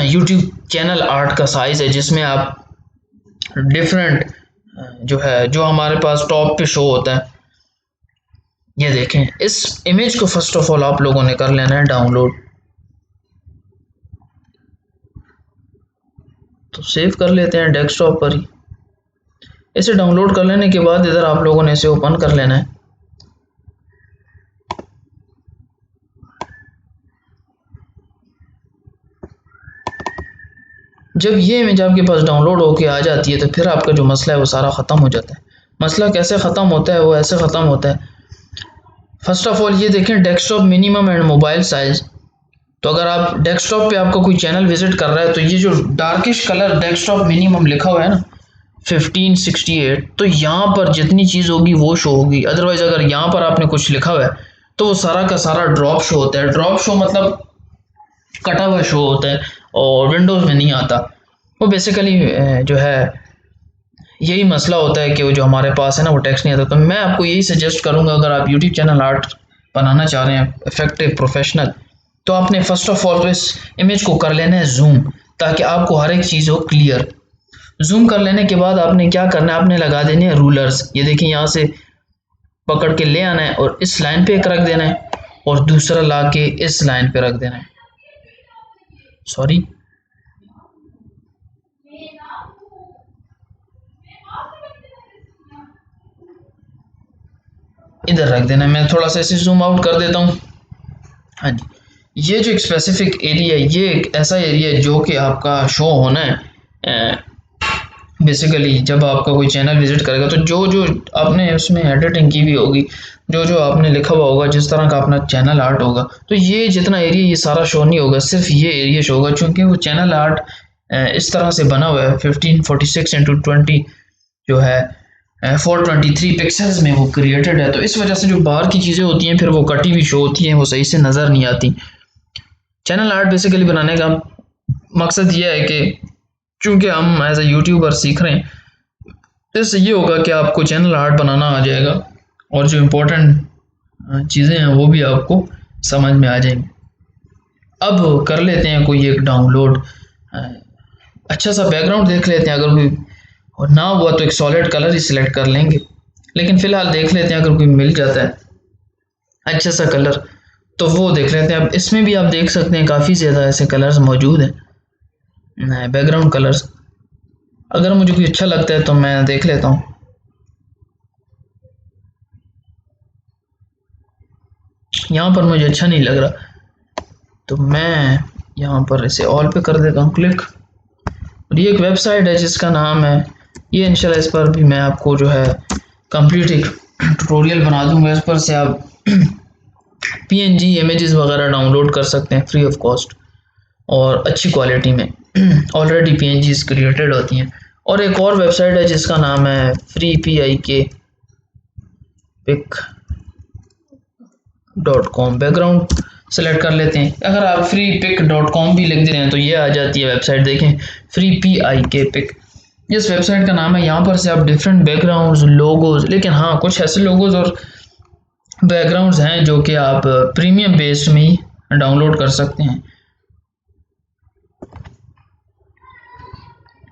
YouTube channel art का साइज़ है, जिसमें आप डिफरेंट जो है जो हमारे पास टॉप पे शो होता है। ये देखें, इस इमेज को फर्स्ट ऑफ ऑल आप लोगों ने कर लेना है डाउनलोड। तो सेव कर लेते हैं डेस्कटॉप पर ही। इसे डाउनलोड कर लेने के बाद इधर आप लोगों ने इसे ओपन कर लेना है। जब ये इमेज आपके पास डाउनलोड होके आ जाती है तो फिर आपका जो मसला है वो सारा ख़त्म हो जाता है। मसला कैसे ख़त्म होता है? वो ऐसे ख़त्म होता है, फर्स्ट ऑफ ऑल ये देखें desktop minimum and mobile size. तो अगर आप डेस्कटॉप पे आपका कोई चैनल विजिट कर रहा है तो ये जो डार्किश कलर डेस्कटॉप मिनिमम लिखा हुआ है ना 1568, तो यहाँ पर जितनी चीज़ होगी वो शो होगी। अदरवाइज़ अगर यहाँ पर आपने कुछ लिखा हुआ है तो वो सारा का सारा ड्रॉप शो होता है। ड्रॉप शो मतलब कटा हुआ शो होता है और विंडोज़ में नहीं आता। वो बेसिकली जो है यही मसला होता है कि वो जो हमारे पास है ना वो टेक्स्ट नहीं आता। तो मैं आपको यही सजेस्ट करूँगा, अगर आप यूट्यूब चैनल आर्ट बनाना चाह रहे हैं इफेक्टिव प्रोफेशनल, तो आपने फर्स्ट ऑफ ऑल तो इस इमेज को कर लेना है जूम, ताकि आपको हर एक चीज़ हो क्लियर। जूम कर लेने के बाद आपने क्या करना है, आपने लगा देने हैं रूलर्स। ये देखिए, यहाँ से पकड़ के ले आना है और इस लाइन पे एक रख देना है और दूसरा ला के इस लाइन पे रख देना है। सॉरी, इधर रख देना है। मैं थोड़ा सा इसे जूम आउट कर देता हूँ। हाँ जी, ये जो एक स्पेसिफिक एरिया है, ये एक ऐसा एरिया है जो कि आपका शो होना है बेसिकली जब आपका कोई चैनल विजिट करेगा। तो जो जो आपने उसमें एडिटिंग की हुई होगी, जो जो आपने लिखा हुआ होगा, जिस तरह का अपना चैनल आर्ट होगा, तो ये जितना एरिया ये सारा शो नहीं होगा, सिर्फ ये एरिया शो होगा, क्योंकि वो चैनल आर्ट इस तरह से बना हुआ है 1546x20 जो है 423 पिक्सल्स में वो क्रिएटेड है। तो इस वजह से जो बाहर की चीज़ें होती हैं फिर वो कटी हुई शो होती हैं, वो सही से नज़र नहीं आती। चैनल आर्ट बेसिकली बनाने का मकसद ये है कि चूँकि हम एज ए यूट्यूबर सीख रहे हैं, तो इससे ये होगा कि आपको चैनल आर्ट बनाना आ जाएगा और जो इम्पोर्टेंट चीज़ें हैं वो भी आपको समझ में आ जाएंगी। अब कर लेते हैं कोई एक डाउनलोड, अच्छा सा बैकग्राउंड देख लेते हैं। अगर कोई और ना हुआ तो एक सॉलिड कलर ही सिलेक्ट कर लेंगे, लेकिन फ़िलहाल देख लेते हैं अगर कोई मिल जाता है अच्छा सा कलर तो वो देख लेते हैं। अब इसमें भी आप देख सकते हैं काफ़ी ज़्यादा ऐसे कलर्स मौजूद हैं, बैकग्राउंड कलर्स। अगर मुझे कोई अच्छा लगता है तो मैं देख लेता हूँ। यहाँ पर मुझे अच्छा नहीं लग रहा तो मैं यहाँ पर इसे ऑल पे कर देता हूँ क्लिक। और ये एक वेबसाइट है जिसका नाम है ये, इंशाल्लाह इस पर भी मैं आपको जो है कंप्लीट एक ट्यूटोरियल बना दूंगा। इस पर से आप PNG इमेजेस वगैरह डाउनलोड कर सकते हैं फ्री ऑफ कॉस्ट और अच्छी क्वालिटी में। ऑलरेडी PNGs क्रिएटेड होती हैं और एक और वेबसाइट है जिसका नाम है freepik.com। बैकग्राउंड सेलेक्ट कर लेते हैं। अगर आप freepik.com भी लिख देते हैं तो ये आ जाती है वेबसाइट, देखें freepik। इस वेबसाइट का नाम है। यहाँ पर से आप डिफरेंट बैकग्राउंड्स, लोगोज, लेकिन हाँ कुछ ऐसे लोगोज और बैकग्राउंड्स हैं जो कि आप प्रीमियम बेस्ड में ही डाउनलोड कर सकते हैं।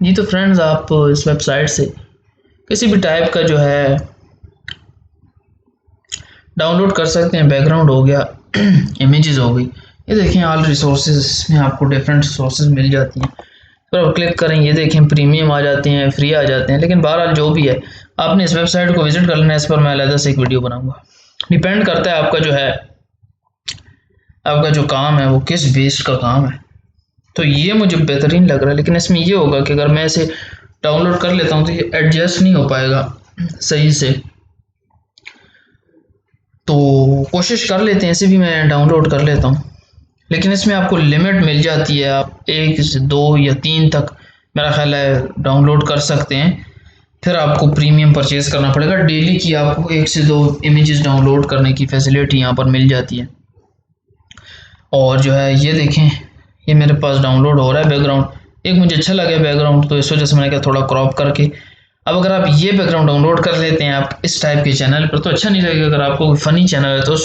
जी तो फ्रेंड्स, आप इस वेबसाइट से किसी भी टाइप का जो है डाउनलोड कर सकते हैं। बैकग्राउंड हो गया, इमेजेस हो गई, ये देखें ऑल रिसोर्सेज में आपको डिफरेंट सोर्सेज मिल जाती हैं। तो आप क्लिक करें, ये देखें प्रीमियम आ जाते हैं, फ्री आ जाते हैं, लेकिन बहरहाल जो भी है आपने इस वेबसाइट को विजिट कर लेना है। इस पर मैं अलग से एक वीडियो बनाऊंगा। डिपेंड करता है आपका जो है, आपका जो काम है वो किस बेस्ड का काम है। तो ये मुझे बेहतरीन लग रहा है, लेकिन इसमें ये होगा कि अगर मैं इसे डाउनलोड कर लेता हूँ तो ये एडजस्ट नहीं हो पाएगा सही से। तो कोशिश कर लेते हैं, इसे भी मैं डाउनलोड कर लेता हूँ, लेकिन इसमें आपको लिमिट मिल जाती है। आप 1 से 2 या 3 तक मेरा ख्याल है डाउनलोड कर सकते हैं, फिर आपको प्रीमियम परचेज़ करना पड़ेगा। डेली की आपको 1 से 2 इमेजेस डाउनलोड करने की फैसिलिटी यहाँ पर मिल जाती है। और जो है ये देखें, ये मेरे पास डाउनलोड हो रहा है बैकग्राउंड। एक मुझे अच्छा लगा बैकग्राउंड, तो इस वजह से मैंने कहा थोड़ा क्रॉप करके। अब अगर आप ये बैकग्राउंड डाउनलोड कर लेते हैं आप इस टाइप के चैनल पर, तो अच्छा नहीं लगेगा। अगर आपको कोई फ़नी चैनल है तो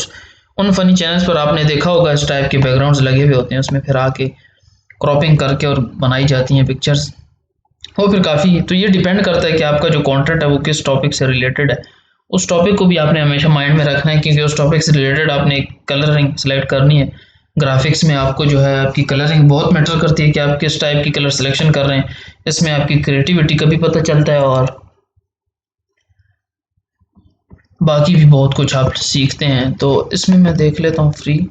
उन फ़नी चैनल्स पर आपने देखा होगा इस टाइप के बैकग्राउंड्स लगे हुए होते हैं, उसमें फिर आके क्रॉपिंग करके और बनाई जाती हैं पिक्चर्स, वो फिर काफ़ी। तो ये डिपेंड करता है कि आपका जो कंटेंट है वो किस टॉपिक से रिलेटेड है। उस टॉपिक को भी आपने हमेशा माइंड में रखना है, क्योंकि उस टॉपिक से रिलेटेड आपने कलरिंग सेलेक्ट करनी है। ग्राफिक्स में आपको जो है आपकी कलरिंग बहुत मैटर करती है कि आप किस टाइप की कलर सिलेक्शन कर रहे हैं। इसमें आपकी क्रिएटिविटी का भी पता चलता है और बाकी भी बहुत कुछ आप सीखते हैं। तो इसमें मैं देख लेता हूँ फ्री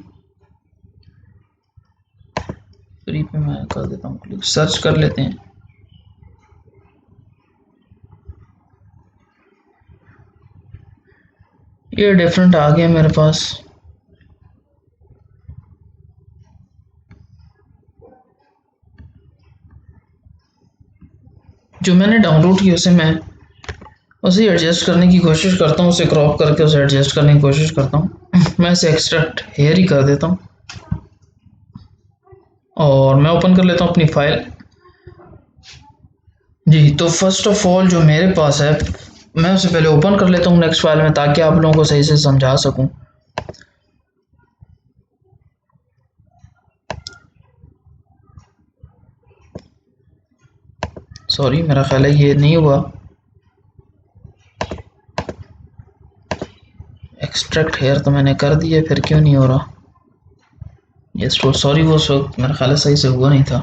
पे मैं कर देता हूँ क्लिक, सर्च कर लेते हैं। ये डिफरेंट आ गया मेरे पास। जो मैंने डाउनलोड किया उसे मैं उसे एडजस्ट करने की कोशिश करता हूँ, उसे क्रॉप करके उसे एडजस्ट करने की कोशिश करता हूँ। मैं इसे एक्सट्रैक्ट हेयर ही कर देता हूँ और मैं ओपन कर लेता हूँ अपनी फाइल। जी तो फर्स्ट ऑफ ऑल जो मेरे पास है मैं उसे पहले ओपन कर लेता हूँ नेक्स्ट फाइल में, ताकि आप लोगों को सही से समझा सकूँ। सॉरी, मेरा ख्याल है ये नहीं हुआ। एक्सट्रैक्ट हेयर तो मैंने कर दिया, फिर क्यों नहीं हो रहा? यस तो सॉरी, वो वक्त मेरा ख्याल है सही से हुआ नहीं था।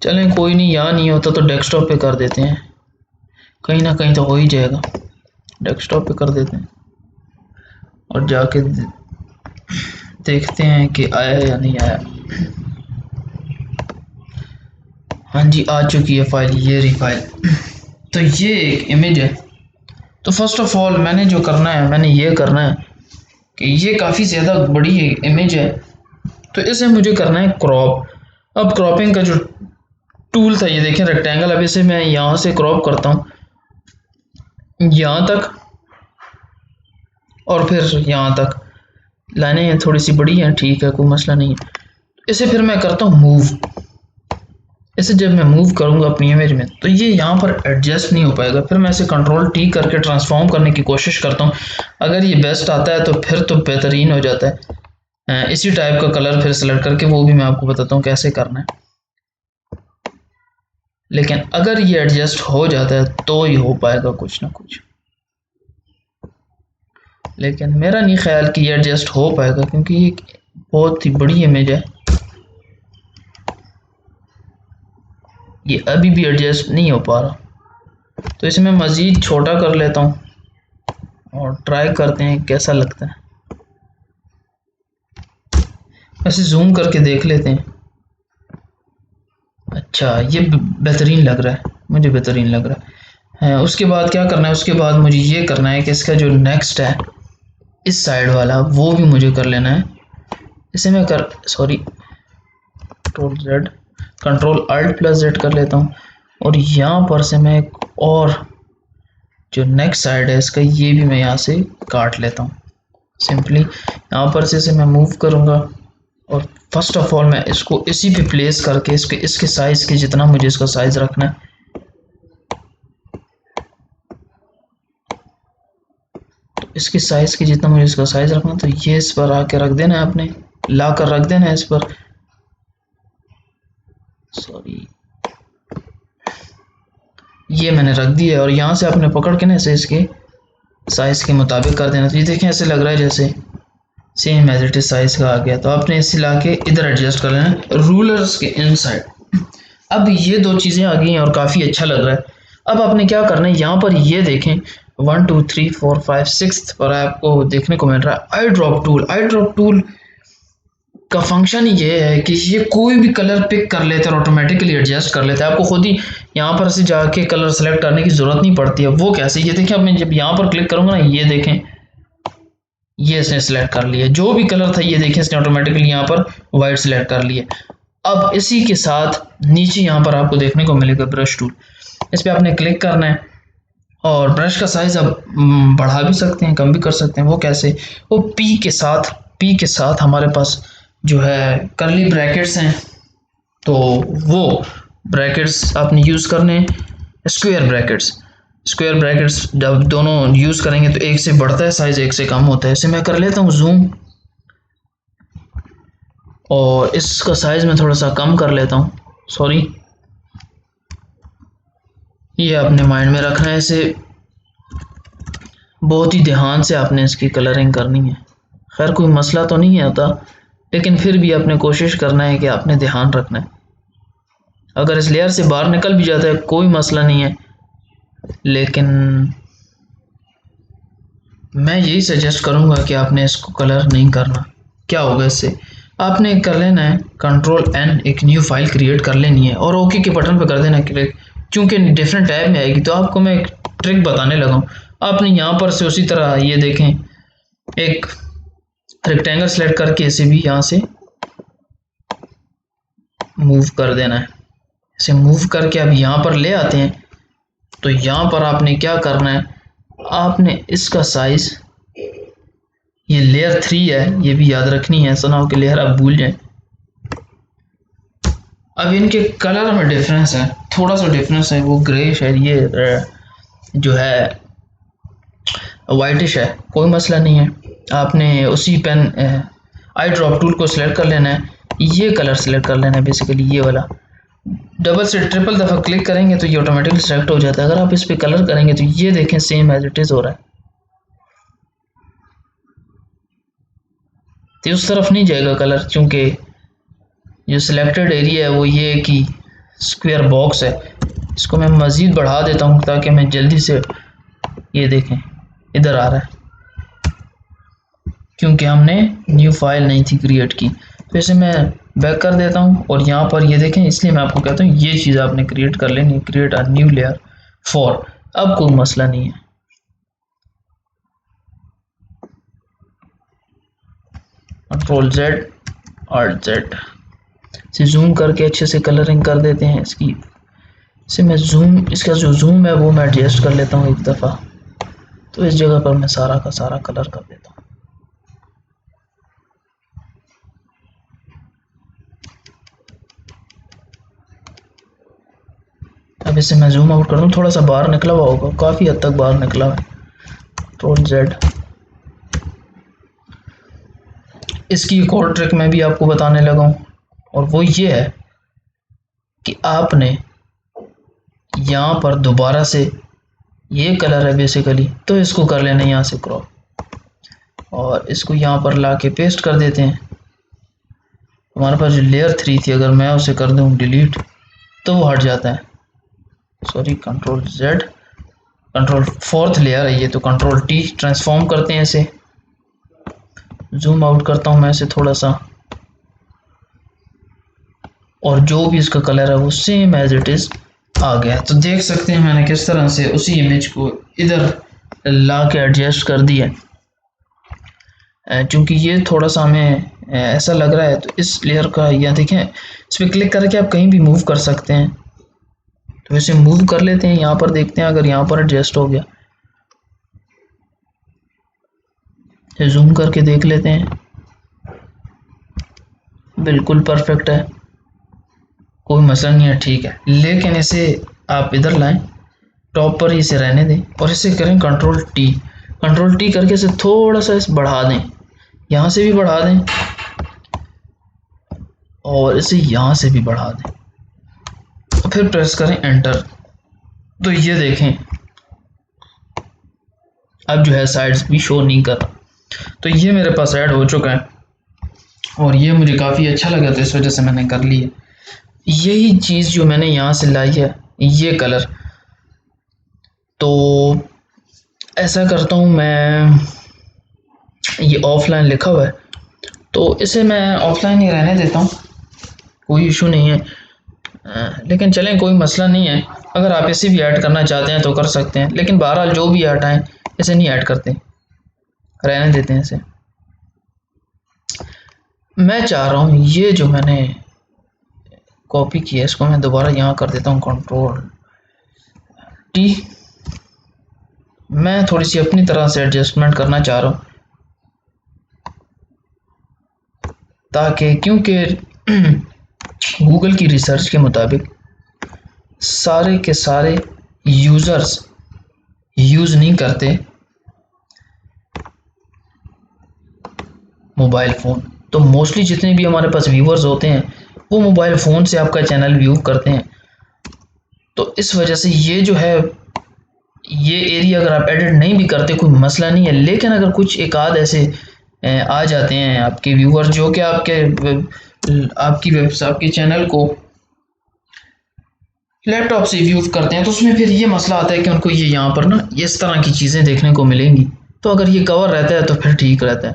चलें कोई नहीं, यहाँ नहीं होता तो डेस्कटॉप पे कर देते हैं, कहीं ना कहीं तो हो ही जाएगा। डेस्कटॉप पे कर देते हैं और जाके देखते हैं कि आया या नहीं आया। हाँ जी आ चुकी है फाइल, ये रही फाइल। तो ये एक इमेज है। तो फर्स्ट ऑफ ऑल मैंने जो करना है, मैंने ये करना है कि ये काफ़ी ज़्यादा बड़ी इमेज है, तो इसे मुझे करना है क्रॉप। अब क्रॉपिंग का जो टूल था ये देखें रेक्टेंगल, अब इसे मैं यहाँ से क्रॉप करता हूँ यहाँ तक और फिर यहाँ तक। लाइनें थोड़ी सी बड़ी हैं, ठीक है कोई मसला नहीं है। इसे फिर मैं करता हूँ मूव। इसे जब मैं मूव करूँगा अपनी इमेज में तो ये यहाँ पर एडजस्ट नहीं हो पाएगा। फिर मैं इसे कंट्रोल टी करके ट्रांसफॉर्म करने की कोशिश करता हूँ। अगर ये बेस्ट आता है तो फिर तो बेहतरीन हो जाता है। इसी टाइप का कलर फिर सेलेक्ट करके वो भी मैं आपको बताता हूँ कैसे करना है। लेकिन अगर ये एडजस्ट हो जाता है तो ही हो पाएगा कुछ ना कुछ, लेकिन मेरा नहीं ख्याल कि ये एडजस्ट हो पाएगा, क्योंकि ये बहुत ही बड़ी इमेज है। ये अभी भी एडजस्ट नहीं हो पा रहा, तो इसे मैं मज़ीद छोटा कर लेता हूँ और ट्राई करते हैं कैसा लगता है। ऐसे जूम करके देख लेते हैं। अच्छा ये बेहतरीन लग रहा है, मुझे बेहतरीन लग रहा है। उसके बाद क्या करना है, उसके बाद मुझे ये करना है कि इसका जो नेक्स्ट है इस साइड वाला वो भी मुझे कर लेना है। इसे मैं कर sorry control Z control alt plus Z कर लेता हूँ और यहाँ पर से मैं एक और जो नेक्स्ट साइड है इसका ये भी मैं यहाँ से काट लेता हूँ। सिंपली यहाँ पर से इसे मैं मूव करूँगा और फर्स्ट ऑफ ऑल मैं इसको इसी पे प्लेस करके इसके साइज़ के जितना मुझे इसका साइज़ रखना है, तो इसके साइज़ के जितना मुझे इसका साइज़ रखना है तो ये इस पर आके रख देना है, आपने ला कर रख देना है इस पर। सॉरी, ये मैंने रख दिया है और यहाँ से आपने पकड़ के ना इसे इसके साइज़ के मुताबिक कर देना। तो ये देखें ऐसे लग रहा है जैसे same as it is size का आ गया। तो आपने इसे ला के इधर एडजस्ट कर लेना है रूलर्स के इनसाइड। अब ये दो चीज़ें आ गई हैं और काफ़ी अच्छा लग रहा है। अब आपने क्या करना है, यहाँ पर ये देखें 1 2 3 4 5 6 पर आपको देखने को मिल रहा है आई ड्रॉप टूल। आई ड्रॉप टूल का फंक्शन ये है कि ये कोई भी कलर पिक कर लेता है और ऑटोमेटिकली एडजस्ट कर लेता है। आपको खुद ही यहाँ पर से जाके कलर सेलेक्ट करने की ज़रूरत नहीं पड़ती है। वो कैसे, ये देखें, अब मैं जब यहाँ पर क्लिक करूँगा ना, ये देखें ये इसने सेलेक्ट कर लिया जो भी कलर था। ये देखें इसने ऑटोमेटिकली यहाँ पर वाइट सेलेक्ट कर लिया। अब इसी के साथ नीचे यहाँ पर आपको देखने को मिलेगा ब्रश टूल, इस पर आपने क्लिक करना है और ब्रश का साइज़ आप बढ़ा भी सकते हैं, कम भी कर सकते हैं। वो कैसे, वो पी के साथ हमारे पास जो है कर्ली ब्रैकेट्स हैं, तो वो ब्रैकेट्स आपने यूज़ करने हैं। स्क्वायर ब्रैकेट्स जब दोनों यूज़ करेंगे तो एक से बढ़ता है साइज़, एक से कम होता है। इसे मैं कर लेता हूँ जूम और इसका साइज़ मैं थोड़ा सा कम कर लेता हूँ। सॉरी, ये अपने माइंड में रखना है, इसे बहुत ही ध्यान से आपने इसकी कलरिंग करनी है। खैर कोई मसला तो नहीं आता, लेकिन फिर भी आपने कोशिश करना है कि आपने ध्यान रखना है। अगर इस लेयर से बाहर निकल भी जाता है कोई मसला नहीं है, लेकिन मैं यही सजेस्ट करूंगा कि आपने इसको कलर नहीं करना। क्या होगा इससे, आपने कर लेना है कंट्रोल एन, एक न्यू फाइल क्रिएट कर लेनी है और ओके के बटन पर कर देना क्लिक। चूंकि डिफरेंट टैब में आएगी तो आपको मैं एक ट्रिक बताने लगा हूँ। आपने यहाँ पर से उसी तरह ये देखें एक रेक्टेंगल सेलेक्ट करके इसे भी यहाँ से मूव कर देना है। इसे मूव करके अब यहाँ पर ले आते हैं। तो यहाँ पर आपने क्या करना है, आपने इसका साइज, ये लेयर 3 है, ये भी याद रखनी है, सुनाओ कि लेयर आप भूल जाएं। अब इनके कलर में डिफरेंस है, थोड़ा सा डिफरेंस है, वो ग्रेश है, ये जो है वाइटिश है। कोई मसला नहीं है, आपने उसी पेन आई ड्रॉप टूल को सिलेक्ट कर लेना है, ये कलर सेलेक्ट कर लेना है, बेसिकली ये वाला। डबल से ट्रिपल दफ़ा क्लिक करेंगे तो ये ऑटोमेटिकली सेलेक्ट हो जाता है। अगर आप इस पर कलर करेंगे तो ये देखें सेम एज इट इज़ हो रहा है। तो उस तरफ नहीं जाएगा कलर, क्योंकि जो सिलेक्टेड एरिया है वो ये कि स्क्वायर बॉक्स है। इसको मैं मज़ीद बढ़ा देता हूँ ताकि मैं जल्दी से, ये देखें इधर आ रहा है, क्योंकि हमने न्यू फाइल नहीं थी क्रिएट की। तो इसे मैं बैक कर देता हूँ और यहाँ पर ये देखें, इसलिए मैं आपको कहता हूँ ये चीज़ आपने क्रिएट कर लेनी है, create a new layer for. अब कोई मसला नहीं है, कंट्रोल जेड आल्ट जेड से जूम करके अच्छे से कलरिंग कर देते हैं इसकी। इसे मैं जूम, इसका जो जूम है वो मैं एडजस्ट कर लेता हूँ एक दफ़ा। तो इस जगह पर मैं सारा का सारा कलर कर देता हूँ। अब इसे मैं जूम आउट कर दूँ, थोड़ा सा बाहर निकला हुआ होगा, काफ़ी हद तक बाहर निकला है। Control Z. इसकी एक और ट्रिक मैं भी आपको बताने लगा हूँ और वो ये है कि आपने यहाँ पर दोबारा से, ये कलर है बेसिकली, तो इसको कर लेना यहाँ से क्रॉप और इसको यहाँ पर ला के पेस्ट कर देते हैं। हमारे पास जो लेयर 3 थी, अगर मैं उसे कर दूँ डिलीट तो वो हट जाता है। Sorry, control Z, control 4th layer है ये, तो कंट्रोल टी ट्रांसफॉर्म करते हैं इसे। जूम आउट करता हूँ मैं इसे थोड़ा सा, और जो भी इसका कलर है वो सेम एज इट इज़ आ गया। तो देख सकते हैं मैंने किस तरह से उसी इमेज को इधर ला के एडजस्ट कर दिया। चूँकि ये थोड़ा सा हमें ऐसा लग रहा है, तो इस लेयर का यहाँ देखें, इस पर क्लिक करके आप कहीं भी मूव कर सकते हैं। तो इसे मूव कर लेते हैं, यहाँ पर देखते हैं अगर यहाँ पर एडजस्ट हो गया, जूम करके देख लेते हैं, बिल्कुल परफेक्ट है, कोई मसला नहीं है, ठीक है। लेकिन इसे आप इधर लाएं, टॉप पर इसे रहने दें और इसे करें कंट्रोल टी करके इसे थोड़ा सा इसे बढ़ा दें, यहाँ से भी बढ़ा दें और इसे यहाँ से भी बढ़ा दें, और फिर प्रेस करें एंटर। तो ये देखें अब जो है साइड्स भी शो नहीं कर रहा। तो ये मेरे पास ऐड हो चुका है और ये मुझे काफ़ी अच्छा लगा, तो इस वजह से मैंने कर लिया। यही चीज़ जो मैंने यहाँ से लाई है, ये कलर, तो ऐसा करता हूँ मैं, ये ऑफलाइन लिखा हुआ है तो इसे मैं ऑफलाइन ही रहने देता हूँ, कोई इशू नहीं है। लेकिन चलें, कोई मसला नहीं है, अगर आप इसे भी ऐड करना चाहते हैं तो कर सकते हैं, लेकिन बहरहाल जो भी हटाएं इसे नहीं ऐड करते, रहने देते हैं इसे। मैं चाह रहा हूँ ये जो मैंने कॉपी किया इसको मैं दोबारा यहाँ कर देता हूँ कंट्रोल टी। मैं थोड़ी सी अपनी तरह से एडजस्टमेंट करना चाह रहा हूँ, ताकि क्योंकि गूगल की रिसर्च के मुताबिक सारे के सारे यूज़र्स यूज़ नहीं करते मोबाइल फ़ोन। तो मोस्टली जितने भी हमारे पास व्यूवर्स होते हैं वो मोबाइल फ़ोन से आपका चैनल व्यू करते हैं। तो इस वजह से ये जो है, ये एरिया अगर आप एडिट नहीं भी करते कोई मसला नहीं है, लेकिन अगर कुछ एक आध ऐसे आ जाते हैं आपके व्यूवर जो कि आपके चैनल को लैपटॉप से व्यू करते हैं, तो उसमें फिर ये मसला आता है कि उनको ये यहाँ पर ना इस तरह की चीज़ें देखने को मिलेंगी। तो अगर ये कवर रहता है तो फिर ठीक रहता है।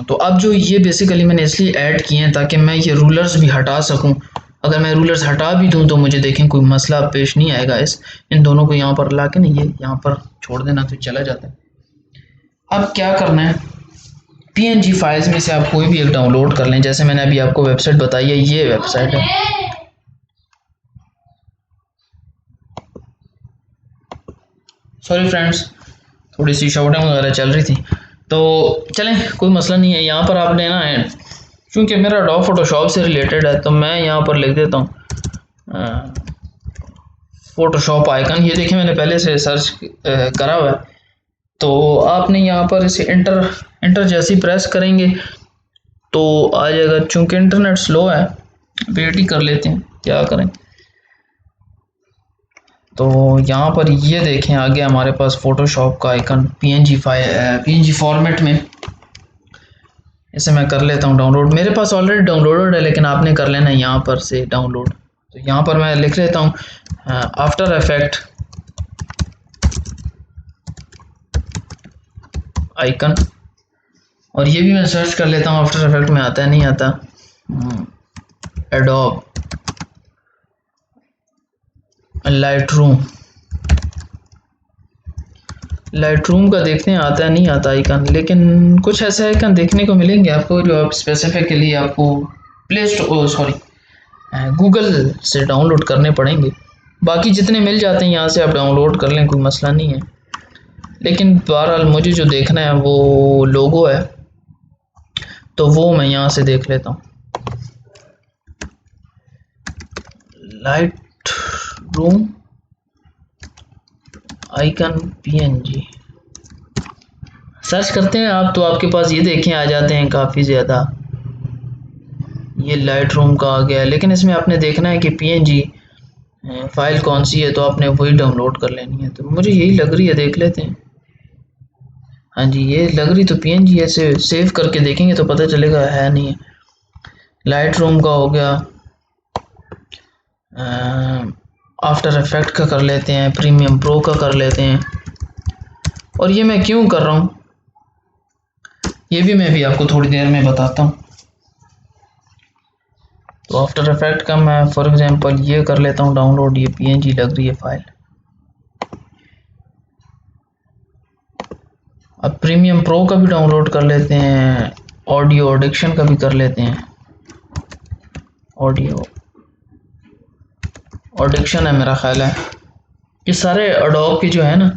तो अब जो ये बेसिकली मैंने इसलिए ऐड किए हैं ताकि मैं ये रूलर्स भी हटा सकूं। अगर मैं रूलर्स हटा भी दूं तो मुझे देखें कोई मसला पेश नहीं आएगा। इन दोनों को यहाँ पर ला के ना ये यहाँ पर छोड़ देना तो चला जाता है। अब क्या करना है, PNG फाइल्स में से आप कोई भी एक डाउनलोड कर लें। जैसे मैंने अभी आपको वेबसाइट बताई है, ये वेबसाइट है, सॉरी फ्रेंड्स थोड़ी सी शाउटिंग वगैरह चल रही थी, तो चलें कोई मसला नहीं है। यहाँ पर आपने ना, क्योंकि मेरा डॉग फोटोशॉप से रिलेटेड है तो मैं यहाँ पर लिख देता हूँ फोटोशॉप आइकन। ये देखिए मैंने पहले से सर्च करा हुआ है, तो आपने यहाँ पर इसे इंटर जैसे ही प्रेस करेंगे तो आ जाएगा। चूँकि इंटरनेट स्लो है, वेट ही कर लेते हैं, क्या करें। तो यहाँ पर ये देखें आगे हमारे पास फोटोशॉप का आइकन PNG फॉर्मेट में, इसे मैं कर लेता हूँ डाउनलोड। मेरे पास ऑलरेडी डाउनलोडेड है, लेकिन आपने कर लेना है यहाँ पर से डाउनलोड। तो यहाँ पर मैं लिख लेता हूँ आफ्टर इफेक्ट आइकन, और ये भी मैं सर्च कर लेता हूँ आफ्टर इफेक्ट में आता है नहीं आता। एडोब लाइटरूम का देखते हैं आता है नहीं आता आइकन, लेकिन कुछ ऐसे आइकन देखने को मिलेंगे आपको जो आप स्पेसिफिकली आपको गूगल से डाउनलोड करने पड़ेंगे। बाकी जितने मिल जाते हैं यहाँ से आप डाउनलोड कर लें, कोई मसला नहीं है। लेकिन बहरहाल मुझे जो देखना है वो लोगो है, तो वो मैं यहाँ से देख लेता हूँ। लाइटरूम आइकन PNG सर्च करते हैं आप, तो आपके पास ये देखें आ जाते हैं काफ़ी ज़्यादा। ये लाइटरूम का आ गया, लेकिन इसमें आपने देखना है कि PNG फाइल कौन सी है, तो आपने वही डाउनलोड कर लेनी है। तो मुझे यही लग रही है, देख लेते हैं। हाँ जी, ये लग रही तो PNG है, सेव करके देखेंगे तो पता चलेगा है नहीं है। लाइटरूम का हो गया, आफ्टर इफेक्ट का कर लेते हैं, प्रीमियम प्रो का कर लेते हैं। और ये मैं क्यों कर रहा हूँ ये भी मैं भी आपको थोड़ी देर में बताता हूँ। तो आफ्टर इफेक्ट का मैं फॉर एग्जांपल ये कर लेता हूँ डाउनलोड। ये PNG लग रही है फाइल। अब प्रीमियम प्रो का भी डाउनलोड कर लेते हैं, ऑडियो ऑडिक्शन का भी कर लेते हैं। ऑडियो ऑडिक्शन है मेरा ख्याल है, ये सारे एडोब के जो है ना,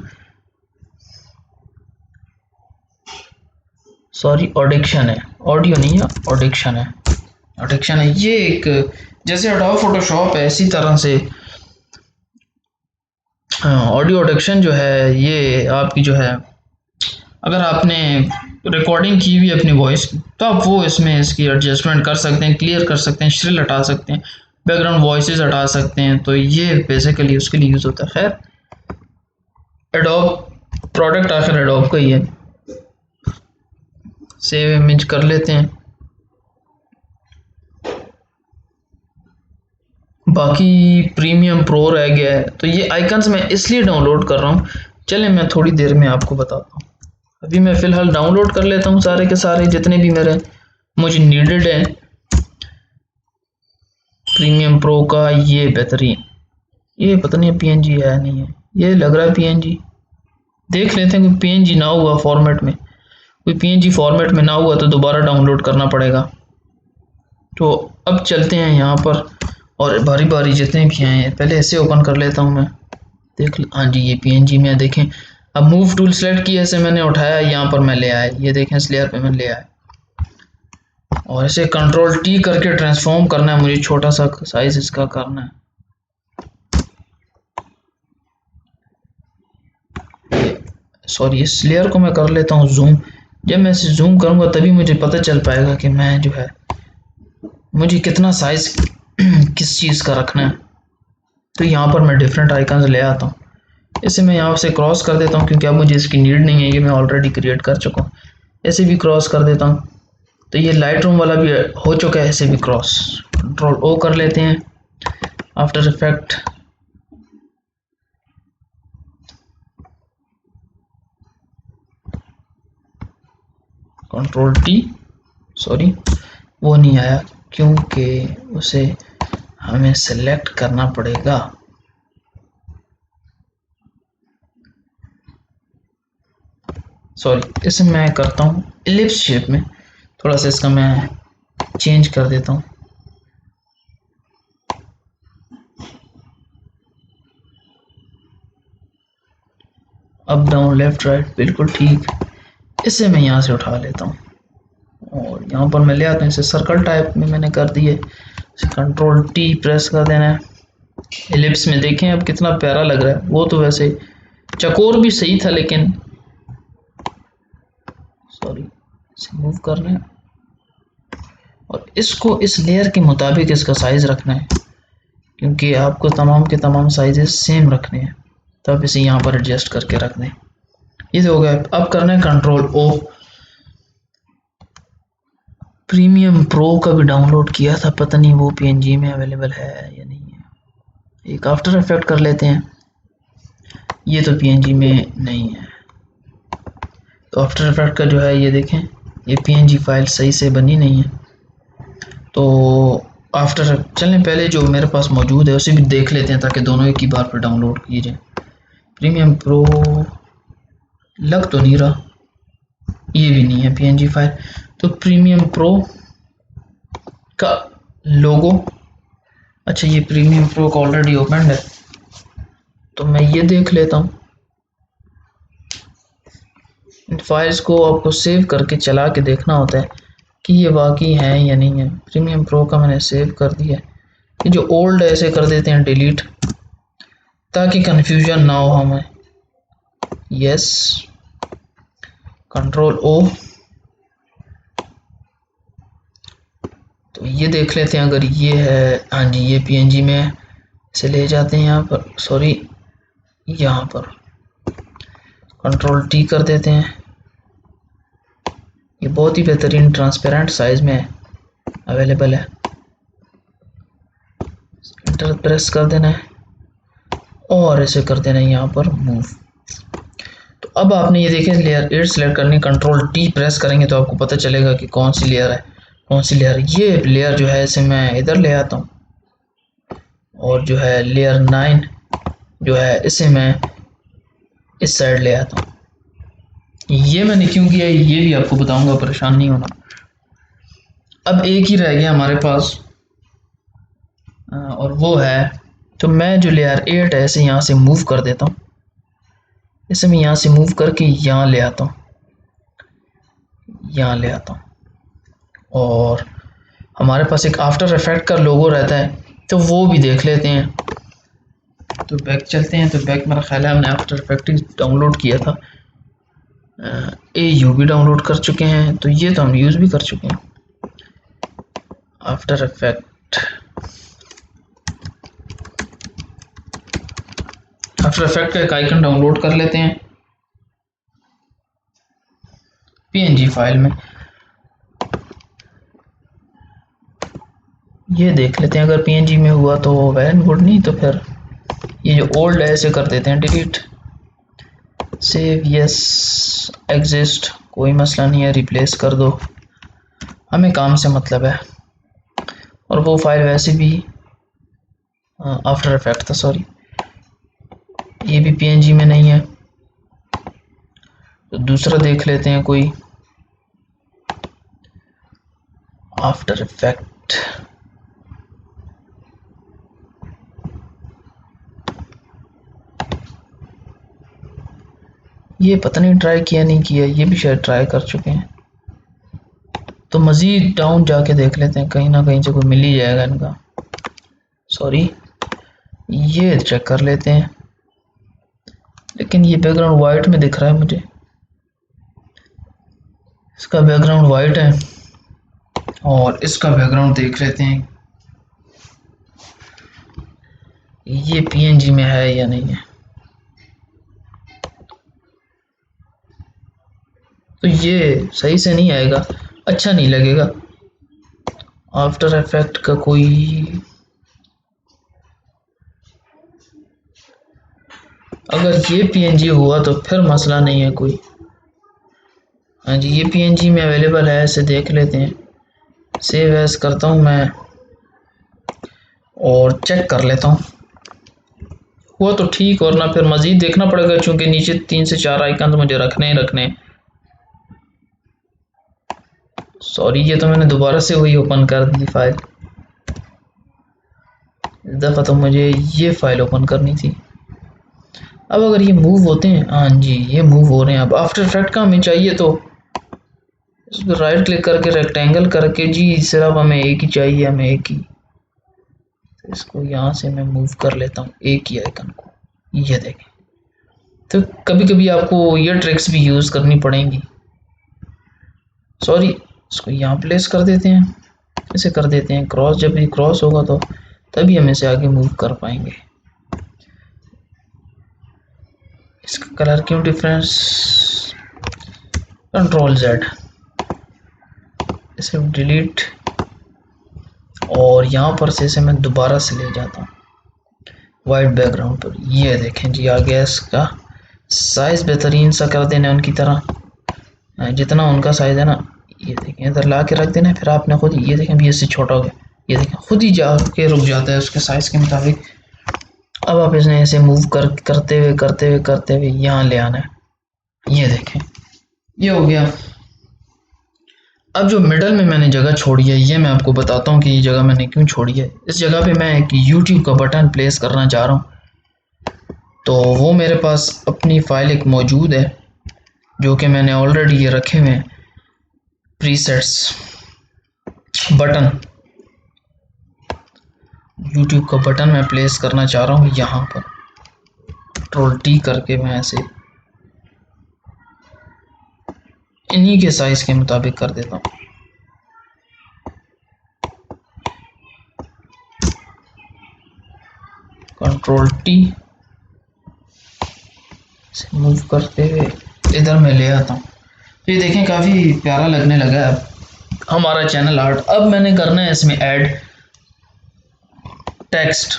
सॉरी ऑडिक्शन है, ऑडियो नहीं है, ऑडिक्शन है, ऑडिक्शन है। ये एक जैसे एडोब फोटोशॉप है इसी तरह से ऑडियो ऑडिक्शन जो है ये आपकी जो है, अगर आपने रिकॉर्डिंग की हुई अपनी वॉइस तो आप वो इसमें इसकी एडजस्टमेंट कर सकते हैं, क्लियर कर सकते हैं, श्रिल हटा सकते हैं, बैकग्राउंड वॉइसेस हटा सकते हैं। तो ये बेसिकली उसके लिए यूज़ होता है। खैर एडोब प्रोडक्ट आखिर एडोब का ही है। सेव इमेज कर लेते हैं। बाकी प्रीमियम प्रो रह गया है, तो ये आइकन्स मैं इसलिए डाउनलोड कर रहा हूँ, चले मैं थोड़ी देर में आपको बताता हूँ। अभी मैं फ़िलहाल डाउनलोड कर लेता हूँ सारे के सारे जितने भी मेरे मुझे नीडेड है। प्रीमियम प्रो का ये बेहतरीन, ये पता नहीं पीएनजी है नहीं है, ये लग रहा है पीएनजी। देख लेते हैं, कोई पीएनजी ना हुआ फॉर्मेट में, कोई पीएनजी फॉर्मेट में ना हुआ तो दोबारा डाउनलोड करना पड़ेगा। तो अब चलते हैं यहाँ पर और बारी बारी जितने भी हैं पहले ऐसे ओपन कर लेता हूँ मैं। देख हाँ जी, ये पीएनजी में देखें। अब मूव टूल सेलेक्ट किया, ऐसे मैंने उठाया, यहाँ पर मैं ले आया, ये देखें इस लेयर पे मैं ले आया, और ऐसे कंट्रोल टी करके ट्रांसफॉर्म करना है मुझे, छोटा सा साइज इसका करना है। सॉरी, इस लेयर को मैं कर लेता हूँ जूम। जब मैं इसे जूम करूँगा तभी मुझे पता चल पाएगा कि मैं जो है मुझे कितना साइज किस चीज़ का रखना है। तो यहाँ पर मैं डिफरेंट आइकन्स ले आता हूँ, इसे मैं यहाँ से क्रॉस कर देता हूँ क्योंकि अब मुझे इसकी नीड नहीं है, ये मैं ऑलरेडी क्रिएट कर चुका हूँ। ऐसे भी क्रॉस कर देता हूँ, तो ये लाइट रूम वाला भी हो चुका है, ऐसे भी क्रॉस। कंट्रोल ओ कर लेते हैं, after effect, control T, sorry वो नहीं आया क्योंकि उसे हमें सेलेक्ट करना पड़ेगा। सॉरी, इसे मैं करता हूँ इलिप्स शेप में, थोड़ा सा इसका मैं चेंज कर देता हूँ। अप डाउन लेफ्ट राइट बिल्कुल ठीक। इसे मैं यहाँ से उठा लेता हूँ और यहाँ पर मैं ले आता हूँ, इसे सर्कल टाइप में मैंने कर दिए। कंट्रोल टी प्रेस कर देना है। इलिप्स में देखें अब कितना प्यारा लग रहा है। वो तो वैसे चकोर भी सही था, लेकिन सॉरी इसे मूव करना है और इसको इस लेयर के मुताबिक इसका साइज रखना है, क्योंकि आपको तमाम के तमाम साइजेस सेम रखने हैं। तो आप इसे यहाँ पर एडजस्ट करके रख दें। ये तो हो गया। अब करना है कंट्रोल ओ। प्रीमियम प्रो का भी डाउनलोड किया था, पता नहीं वो पीएनजी में अवेलेबल है या नहीं है। एक आफ्टर इफेक्ट कर लेते हैं, ये तो पीएनजी में नहीं है। तो आफ्टर इफेक्ट का जो है ये देखें, ये पीएनजी फाइल सही से बनी नहीं है। तो आफ्टर चलें पहले जो मेरे पास मौजूद है उसे भी देख लेते हैं, ताकि दोनों एक ही बार पर डाउनलोड किए जाए। प्रीमियम प्रो लग तो नहीं रहा, ये भी नहीं है पीएनजी फाइल। तो प्रीमियम प्रो का लोगो, अच्छा ये प्रीमियम प्रो का ऑलरेडी ओपन है, तो मैं ये देख लेता हूँ। इन फाइल्स को आपको सेव करके चला के देखना होता है कि ये वाकई है या नहीं है। प्रीमियम प्रो का मैंने सेव कर दिया। ये जो ओल्ड है ऐसे कर देते हैं डिलीट, ताकि कंफ्यूजन ना हो हमें। Yes, control O. तो ये देख लेते हैं, अगर ये है, हाँ जी ये पीएनजी में है, इसे ले जाते हैं यहाँ पर, सॉरी यहाँ पर कंट्रोल टी कर देते हैं। ये बहुत ही बेहतरीन ट्रांसपेरेंट साइज में अवेलेबल है। एंटर प्रेस कर देना है और इसे कर देना है यहाँ पर मूव। तो अब आपने ये देखें लेयर 8 सेलेक्ट करनी, कंट्रोल टी प्रेस करेंगे तो आपको पता चलेगा कि कौन सी लेयर है, कौन सी लेयर। ये लेयर जो है इसे मैं इधर ले आता हूँ, और जो है लेयर 9 जो है इसे मैं इस साइड ले आता हूँ। ये मैंने क्यों किया ये भी आपको बताऊंगा, परेशान नहीं होना। अब एक ही रह गया हमारे पास, और वो है, तो मैं जो लेयर 8 है इसे यहाँ से मूव कर देता हूँ। इसे मैं यहाँ से मूव करके यहाँ ले आता हूँ, यहाँ ले आता हूँ। और हमारे पास एक आफ्टर इफेक्ट का लोगो रहता है, तो वो भी देख लेते हैं। तो बैक चलते हैं। तो बैक मेरा ख्याल है हमने आफ्टर इफेक्ट डाउनलोड किया था, AU भी डाउनलोड कर चुके हैं, तो ये तो हम यूज़ भी कर चुके हैं। आफ्टर इफेक्ट, आफ्टर इफेक्ट का एक आइकन डाउनलोड कर लेते हैं PNG फाइल में। ये देख लेते हैं, अगर PNG में हुआ तो वेल एंड गुड, नहीं तो फिर ये जो ओल्ड है इसे कर देते हैं डिलीट। सेव यस, एग्जिस्ट, कोई मसला नहीं है, रिप्लेस कर दो, हमें काम से मतलब है। और वो फाइल वैसे भी आफ्टर इफेक्ट था, सॉरी, ये भी PNG में नहीं है, तो दूसरा देख लेते हैं कोई आफ्टर इफेक्ट। ये पता नहीं ट्राई किया नहीं किया, ये भी शायद ट्राई कर चुके हैं, तो मज़ीद डाउन जाके देख लेते हैं, कहीं ना कहीं से कोई मिल ही जाएगा इनका। सॉरी, ये चेक कर लेते हैं, लेकिन ये बैकग्राउंड वाइट में दिख रहा है मुझे, इसका बैकग्राउंड वाइट है। और इसका बैकग्राउंड देख लेते हैं ये PNG में है या नहीं है। तो ये सही से नहीं आएगा, अच्छा नहीं लगेगा। आफ्टर इफेक्ट का कोई, अगर ये PNG हुआ तो फिर मसला नहीं है कोई। हाँ जी, ये PNG में अवेलेबल है, इसे देख लेते हैं। सेव एज करता हूँ मैं और चेक कर लेता हूँ, हुआ तो ठीक, और ना फिर मज़ीद देखना पड़ेगा, क्योंकि नीचे 3 से 4 आइकन तो मुझे रखने ही रखने। सॉरी, ये तो मैंने दोबारा से वही ओपन कर दी फाइल, इस दफ़ा तो मुझे ये फाइल ओपन करनी थी। अब अगर ये मूव होते हैं, हाँ जी ये मूव हो रहे हैं। अब आफ्टर इफेक्ट का हमें चाहिए, तो इस पर राइट क्लिक करके रेक्टेंगल करके, जी सिर्फ हमें एक ही चाहिए, हमें एक ही, तो इसको यहाँ से मैं मूव कर लेता हूँ एक ही आइकन को, ये देखें। तो कभी कभी आपको ये ट्रिक्स भी यूज़ करनी पड़ेंगी। सॉरी, इसको यहाँ प्लेस कर देते हैं, इसे कर देते हैं क्रॉस, जब भी क्रॉस होगा तो तभी हम इसे आगे मूव कर पाएंगे। इसका कलर क्यों डिफरेंस, Ctrl+Z, इसे डिलीट, और यहाँ पर से इसे मैं दोबारा से ले जाता हूँ वाइट बैकग्राउंड पर। ये देखें जी, आ गया। इसका साइज़ बेहतरीन सा कर देना उनकी तरह, जितना उनका साइज़ है ना, ये देखें इधर ला के रख देना, फिर आपने खुद, ये देखें भी इससे छोटा हो गया, ये देखें खुद ही जाके रुक जाता है उसके साइज़ के मुताबिक। अब आप इसने ऐसे मूव करते हुए यहाँ ले आना है, ये देखें ये हो गया। अब जो मिडल में मैंने जगह छोड़ी है, ये मैं आपको बताता हूँ कि ये जगह मैंने क्यों छोड़ी है। इस जगह पे मैं एक YouTube का बटन प्लेस करना चाह रहा हूँ, तो वो मेरे पास अपनी फाइल एक मौजूद है, जो कि मैंने ऑलरेडी ये रखे हुए हैं प्रीसेट्स बटन। YouTube का बटन मैं प्लेस करना चाह रहा हूँ यहाँ पर, Ctrl+T करके मैं ऐसे इन्हीं के साइज के मुताबिक कर देता हूँ। Ctrl+T से मूव करते हुए इधर मैं ले आता हूँ। तो ये देखें काफ़ी प्यारा लगने लगा है अब हमारा चैनल आर्ट। अब मैंने करना है इसमें ऐड टेक्स्ट,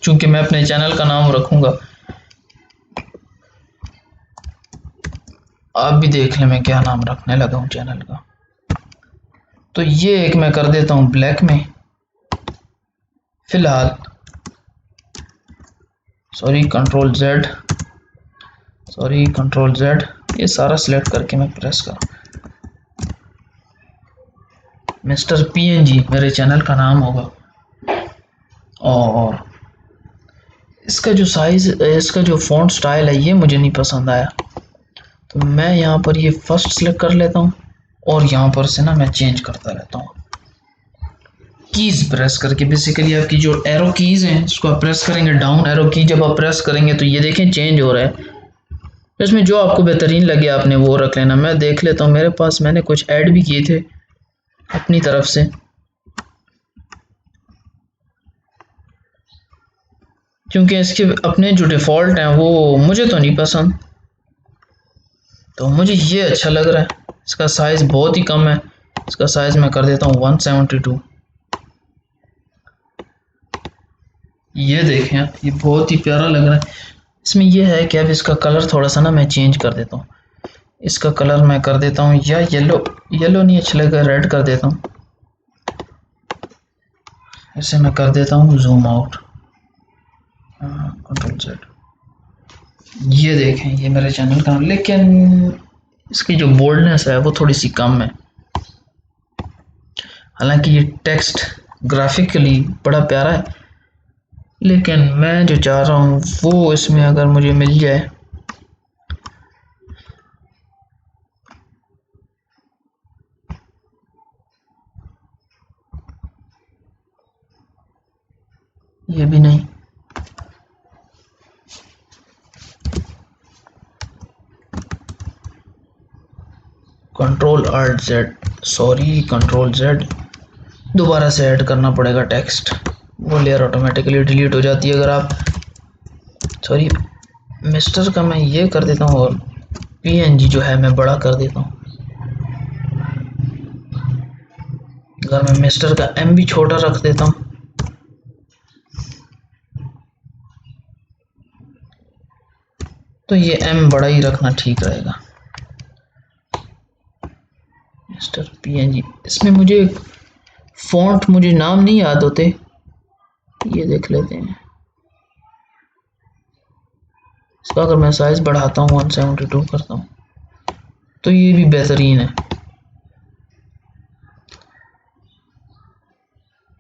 चूंकि मैं अपने चैनल का नाम रखूँगा, आप भी देख लें मैं क्या नाम रखने लगा हूँ चैनल का। तो ये एक मैं कर देता हूँ ब्लैक में फिलहाल, सॉरी Ctrl+Z, ये सारा सिलेक्ट करके मैं प्रेस करूँ। मिस्टर PNG मेरे चैनल का नाम होगा। और इसका जो साइज़, इसका जो फ़ॉन्ट स्टाइल है ये मुझे नहीं पसंद आया, तो मैं यहाँ पर ये फर्स्ट सेलेक्ट कर लेता हूँ और यहाँ पर से ना मैं चेंज करता रहता हूँ कीज़ प्रेस करके। बेसिकली आपकी जो एरो कीज़ हैं इसको आप प्रेस करेंगे, डाउन एरो की जब आप प्रेस करेंगे तो ये देखें चेंज हो रहा है। इसमें जो आपको बेहतरीन लगे आपने वो रख लेना। मैं देख लेता हूँ, मेरे पास मैंने कुछ ऐड भी किए थे अपनी तरफ से, क्योंकि इसके अपने जो डिफ़ॉल्ट हैं वो मुझे तो नहीं पसंद, तो मुझे ये अच्छा लग रहा है। इसका साइज़ बहुत ही कम है, इसका साइज़ मैं कर देता हूँ 172। ये देखें आप, ये बहुत ही प्यारा लग रहा है। इसमें ये है कि अब इसका कलर थोड़ा सा ना मैं चेंज कर देता हूँ। इसका कलर मैं कर देता हूँ या येलो, येलो नहीं अच्छा लगेगा, रेड कर देता हूँ। इसे मैं कर देता हूँ जूम आउट, कंट्रोल Z। ये देखें ये मेरे चैनल का, लेकिन इसकी जो बोल्डनेस है वो थोड़ी सी कम है। हालांकि ये टेक्स्ट ग्राफिकली बड़ा प्यारा है, लेकिन मैं जो चाह रहा हूँ वो इसमें अगर मुझे मिल जाए, ये भी नहीं। कंट्रोल Z, दोबारा से ऐड करना पड़ेगा टेक्स्ट। वो लेयर ऑटोमेटिकली डिलीट हो जाती है अगर आप, सॉरी, मिस्टर का मैं ये कर देता हूँ और PNG जो है मैं बड़ा कर देता हूँ। अगर मैं मिस्टर का M भी छोटा रख देता हूँ, तो ये M बड़ा ही रखना ठीक रहेगा। मिस्टर PNG, इसमें मुझे फ़ॉन्ट, मुझे नाम नहीं याद होते, ये देख लेते हैं। इसका अगर मैं साइज़ बढ़ाता हूँ 172 करता हूँ तो ये भी बेहतरीन है।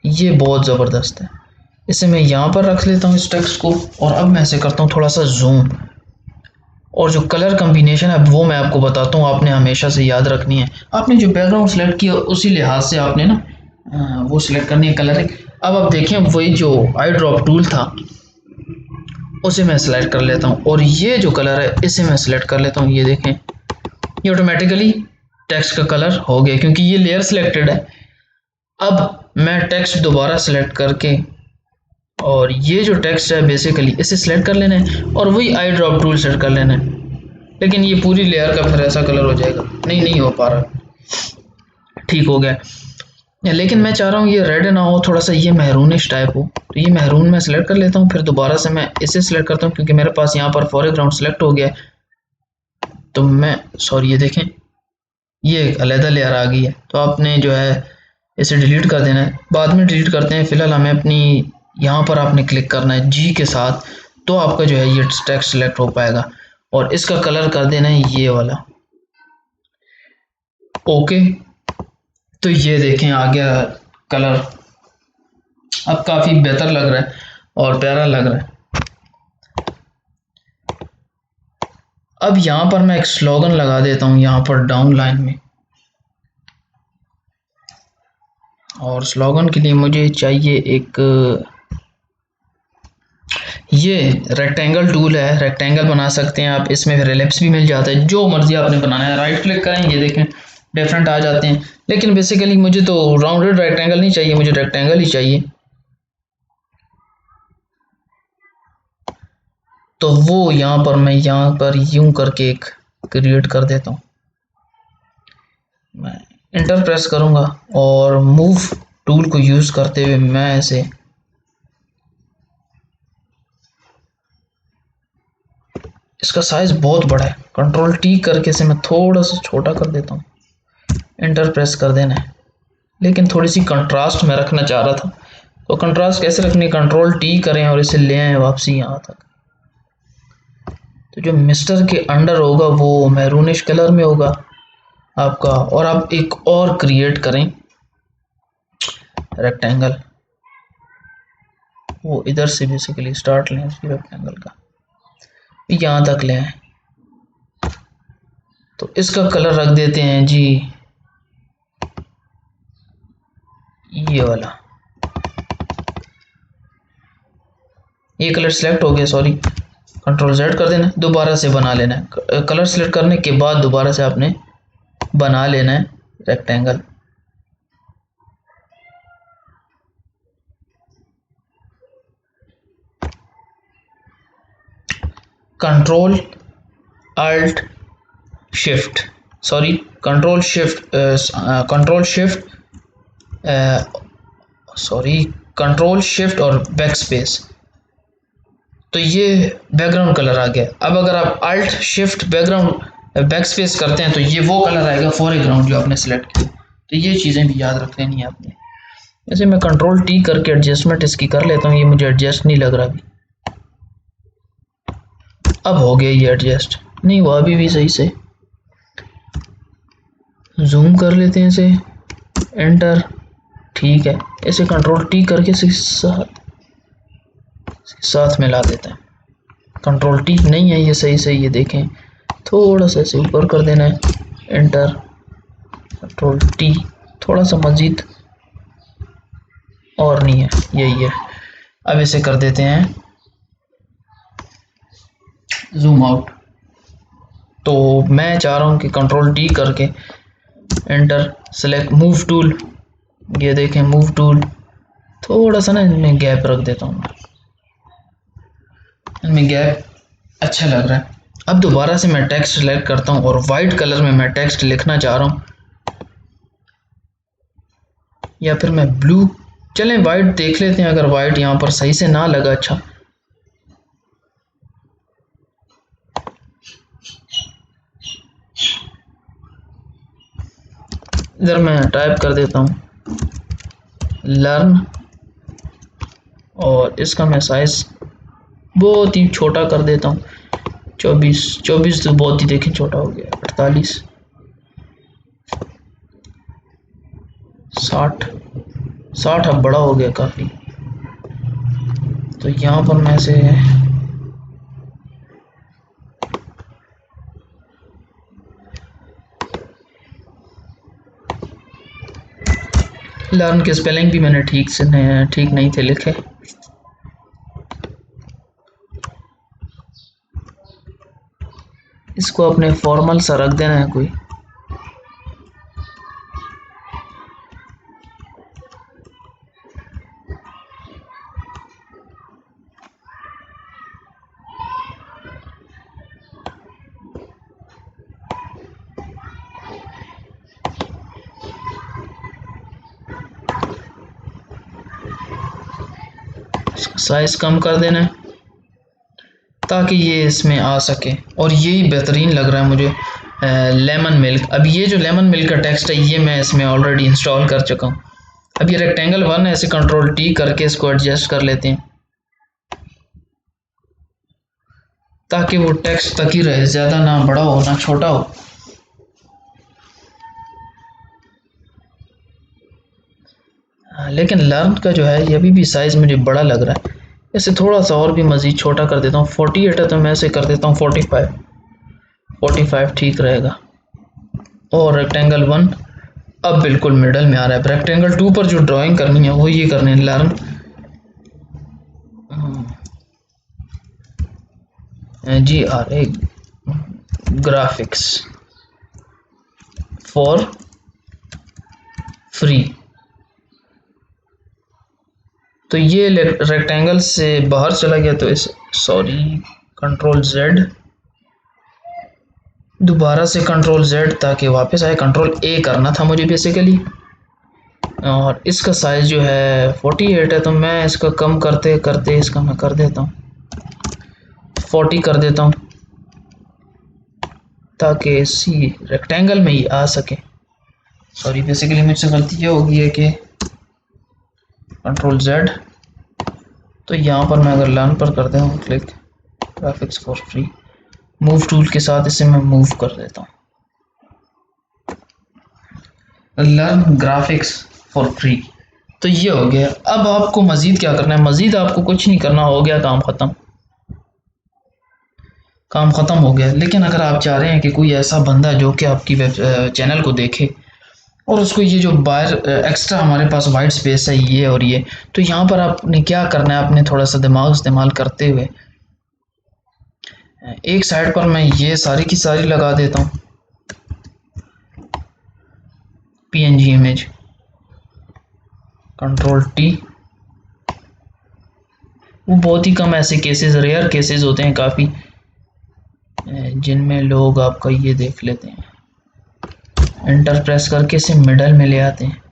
ये बहुत ज़बरदस्त है। इसे मैं यहाँ पर रख लेता हूँ इस टेक्स्ट को, और अब मैं इसे करता हूँ थोड़ा सा जूम, और जो कलर कम्बिनेशन है वो मैं आपको बताता हूँ, आपने हमेशा से याद रखनी है। आपने जो बैकग्राउंड सेलेक्ट किया उसी लिहाज से आपने ना वो सिलेक्ट करनी है कलरिंग। अब आप देखें वही जो आई ड्रॉप टूल था उसे मैं सेलेक्ट कर लेता हूँ, और ये जो कलर है इसे मैं सेलेक्ट कर लेता हूँ। ये देखें ये ऑटोमेटिकली टेक्स्ट का कलर हो गया क्योंकि ये लेयर सिलेक्टेड है। अब मैं टेक्स्ट दोबारा सेलेक्ट करके, और ये जो टेक्स्ट है बेसिकली इसे सिलेक्ट कर लेना है और वही आई ड्रॉप टूल सेलेक्ट कर लेना है, लेकिन ये पूरी लेयर का फिर ऐसा कलर हो जाएगा। नहीं हो पा रहा, ठीक हो गया। लेकिन मैं चाह रहा हूँ ये रेड ना हो, थोड़ा सा ये महरूनिश टाइप हो, तो ये महरून मैं सेलेक्ट कर लेता हूँ। फिर दोबारा से मैं इसे सिलेक्ट करता हूँ क्योंकि मेरे पास यहाँ पर फॉरग्राउंड सेलेक्ट हो गया है। तो मैं, सॉरी, ये देखें ये एक अलग लेयर आ गई है, तो आपने जो है इसे डिलीट कर देना है, बाद में डिलीट करते हैं। फिलहाल हमें अपनी यहाँ पर आपने क्लिक करना है G के साथ, तो आपका जो है ये टेक्स्ट सेलेक्ट हो पाएगा, और इसका कलर कर देना है ये वाला। ओके, तो ये देखें आ गया कलर, अब काफ़ी बेहतर लग रहा है और प्यारा लग रहा है। अब यहाँ पर मैं एक स्लोगन लगा देता हूँ यहाँ पर डाउन लाइन में, और स्लोगन के लिए मुझे चाहिए एक, ये रेक्टेंगल टूल है, रेक्टेंगल बना सकते हैं आप, इसमें फिर एलिप्स भी मिल जाता है, जो मर्जी आपने बनाना है। राइट क्लिक करें, ये देखें डिफरेंट आ जाते हैं, लेकिन बेसिकली मुझे तो राउंडेड रेक्टेंगल नहीं चाहिए, मुझे रेक्टेंगल ही चाहिए। तो वो यहाँ पर मैं यहाँ पर यूं करके एक क्रिएट कर देता हूँ। मैं इंटर प्रेस करूँगा और मूव टूल को यूज़ करते हुए मैं ऐसे इसका साइज बहुत बड़ा है, कंट्रोल T करके इसे मैं थोड़ा सा छोटा कर देता हूँ, इंटर प्रेस कर देना है। लेकिन थोड़ी सी कंट्रास्ट में रखना चाह रहा था, तो कंट्रास्ट कैसे रखनी, कंट्रोल T करें और इसे ले आए वापसी यहाँ तक। तो जो मिस्टर के अंडर होगा वो मैरूनिश कलर में होगा आपका, और आप एक और क्रिएट करें, रेक्टेंगल, वो इधर से बेसिकली स्टार्ट लें उसकी रेक्टेंगल का, यहाँ तक लें। तो इसका कलर रख देते हैं जी ये वाला, ये कलर सेलेक्ट हो गया, सॉरी कंट्रोल Z कर देना, दोबारा से बना लेना है। कलर सेलेक्ट करने के बाद दोबारा से आपने बना लेना है rectangle. Control alt shift, sorry control shift control shift और बैक स्पेस, तो ये बैकग्राउंड कलर आ गया। अब अगर आप alt shift background back space करते हैं तो ये वो कलर आएगा फोरग्राउंड जो आपने सेलेक्ट किया। तो ये चीज़ें भी याद रख लेनी है आपने। जैसे मैं कंट्रोल T करके एडजस्टमेंट इसकी कर लेता हूँ, ये मुझे एडजस्ट नहीं लग रहा अभी। अब हो गया ये एडजस्ट, नहीं वो अभी भी सही से। जूम कर लेते हैं इसे, एंटर, ठीक है। इसे कंट्रोल T करके साथ मिला देते हैं। कंट्रोल T नहीं है ये सही से, ये देखें थोड़ा सा इसे ऊपर कर देना है, एंटर, कंट्रोल T, थोड़ा सा मजीद, और नहीं है, यही है। अब इसे कर देते हैं जूम आउट। तो मैं चाह रहा हूँ कि कंट्रोल D करके एंटर, सेलेक्ट मूव टूल, ये देखें मूव टूल, थोड़ा सा ना इनमें गैप रख देता हूँ, इनमें गैप अच्छा लग रहा है। अब दोबारा से मैं टेक्स्ट सेलेक्ट करता हूँ और वाइट कलर में मैं टेक्स्ट लिखना चाह रहा हूँ, या फिर मैं ब्लू, चलें वाइट देख लेते हैं। अगर वाइट यहाँ पर सही से ना लगा, अच्छा इधर मैं टाइप कर देता हूँ लर्न, और इसका मैं साइज बहुत ही छोटा कर देता हूँ, 24 तो बहुत ही देखें छोटा हो गया, 48, 60 अब बड़ा हो गया काफ़ी। तो यहाँ पर मैं से लर्न के स्पेलिंग भी मैंने ठीक नहीं थे लिखे। इसको अपने फॉर्मल सा रख देना है कोई, साइज कम कर देना है ताकि ये इसमें आ सके। और यही बेहतरीन लग रहा है मुझे, लेमन मिल्क। अब ये जो लेमन मिल्क का टेक्स्ट है ये मैं इसमें ऑलरेडी इंस्टॉल कर चुका हूँ। अब ये रेक्टेंगल 1 है, ऐसे कंट्रोल T करके इसको एडजस्ट कर लेते हैं ताकि वो टेक्स्ट तक ही रहे, ज़्यादा ना बड़ा हो ना छोटा हो। लेकिन लर्न का जो है ये अभी भी साइज़ मुझे बड़ा लग रहा है, इसे थोड़ा सा और भी मज़ीद छोटा कर देता हूँ। 48 है तो मैं इसे कर देता हूँ 45 ठीक रहेगा। और रेक्टेंगल 1 अब बिल्कुल मिडल में आ रहा है। रेक्टेंगल 2 पर जो ड्राइंग करनी है वो ये करनी है, learn GRA graphics for free. तो ये रेक्टेंगल से बाहर चला गया, तो इस कंट्रोल Z, दोबारा से कंट्रोल Z ताकि वापस आए। कंट्रोल A करना था मुझे बेसिकली, और इसका साइज जो है 48 है, तो मैं इसका कम करते करते इसका मैं कर देता हूँ 40 कर देता हूँ ताकि इसी रेक्टेंगल में ही आ सके। बेसिकली मुझसे गलती ये होगी है कि कंट्रोल Z, तो यहाँ पर मैं अगर लर्न पर करता हूँ click, graphics for free, move tool के साथ इसे मैं मूव कर देता हूँ, लर्न ग्राफिक्स फॉर फ्री। तो ये हो गया। अब आपको मज़ीद क्या करना है, मज़ीद आपको कुछ नहीं करना, हो गया काम ख़त्म, काम ख़त्म हो गया। लेकिन अगर आप चाह रहे हैं कि कोई ऐसा बंदा जो कि आपकी वेब चैनल को देखे और उसको ये जो बाहर एक्स्ट्रा हमारे पास वाइट स्पेस है ये और ये, तो यहाँ पर आपने क्या करना है, आपने थोड़ा सा दिमाग इस्तेमाल करते हुए एक साइड पर मैं ये सारी की सारी लगा देता हूँ पीएनजी इमेज, कंट्रोल टी। वो बहुत ही कम ऐसे केसेस, रेयर केसेस होते हैं काफ़ी, जिनमें लोग आपका ये देख लेते हैं, एंटर प्रेस करके इसे मिडल में ले आते हैं।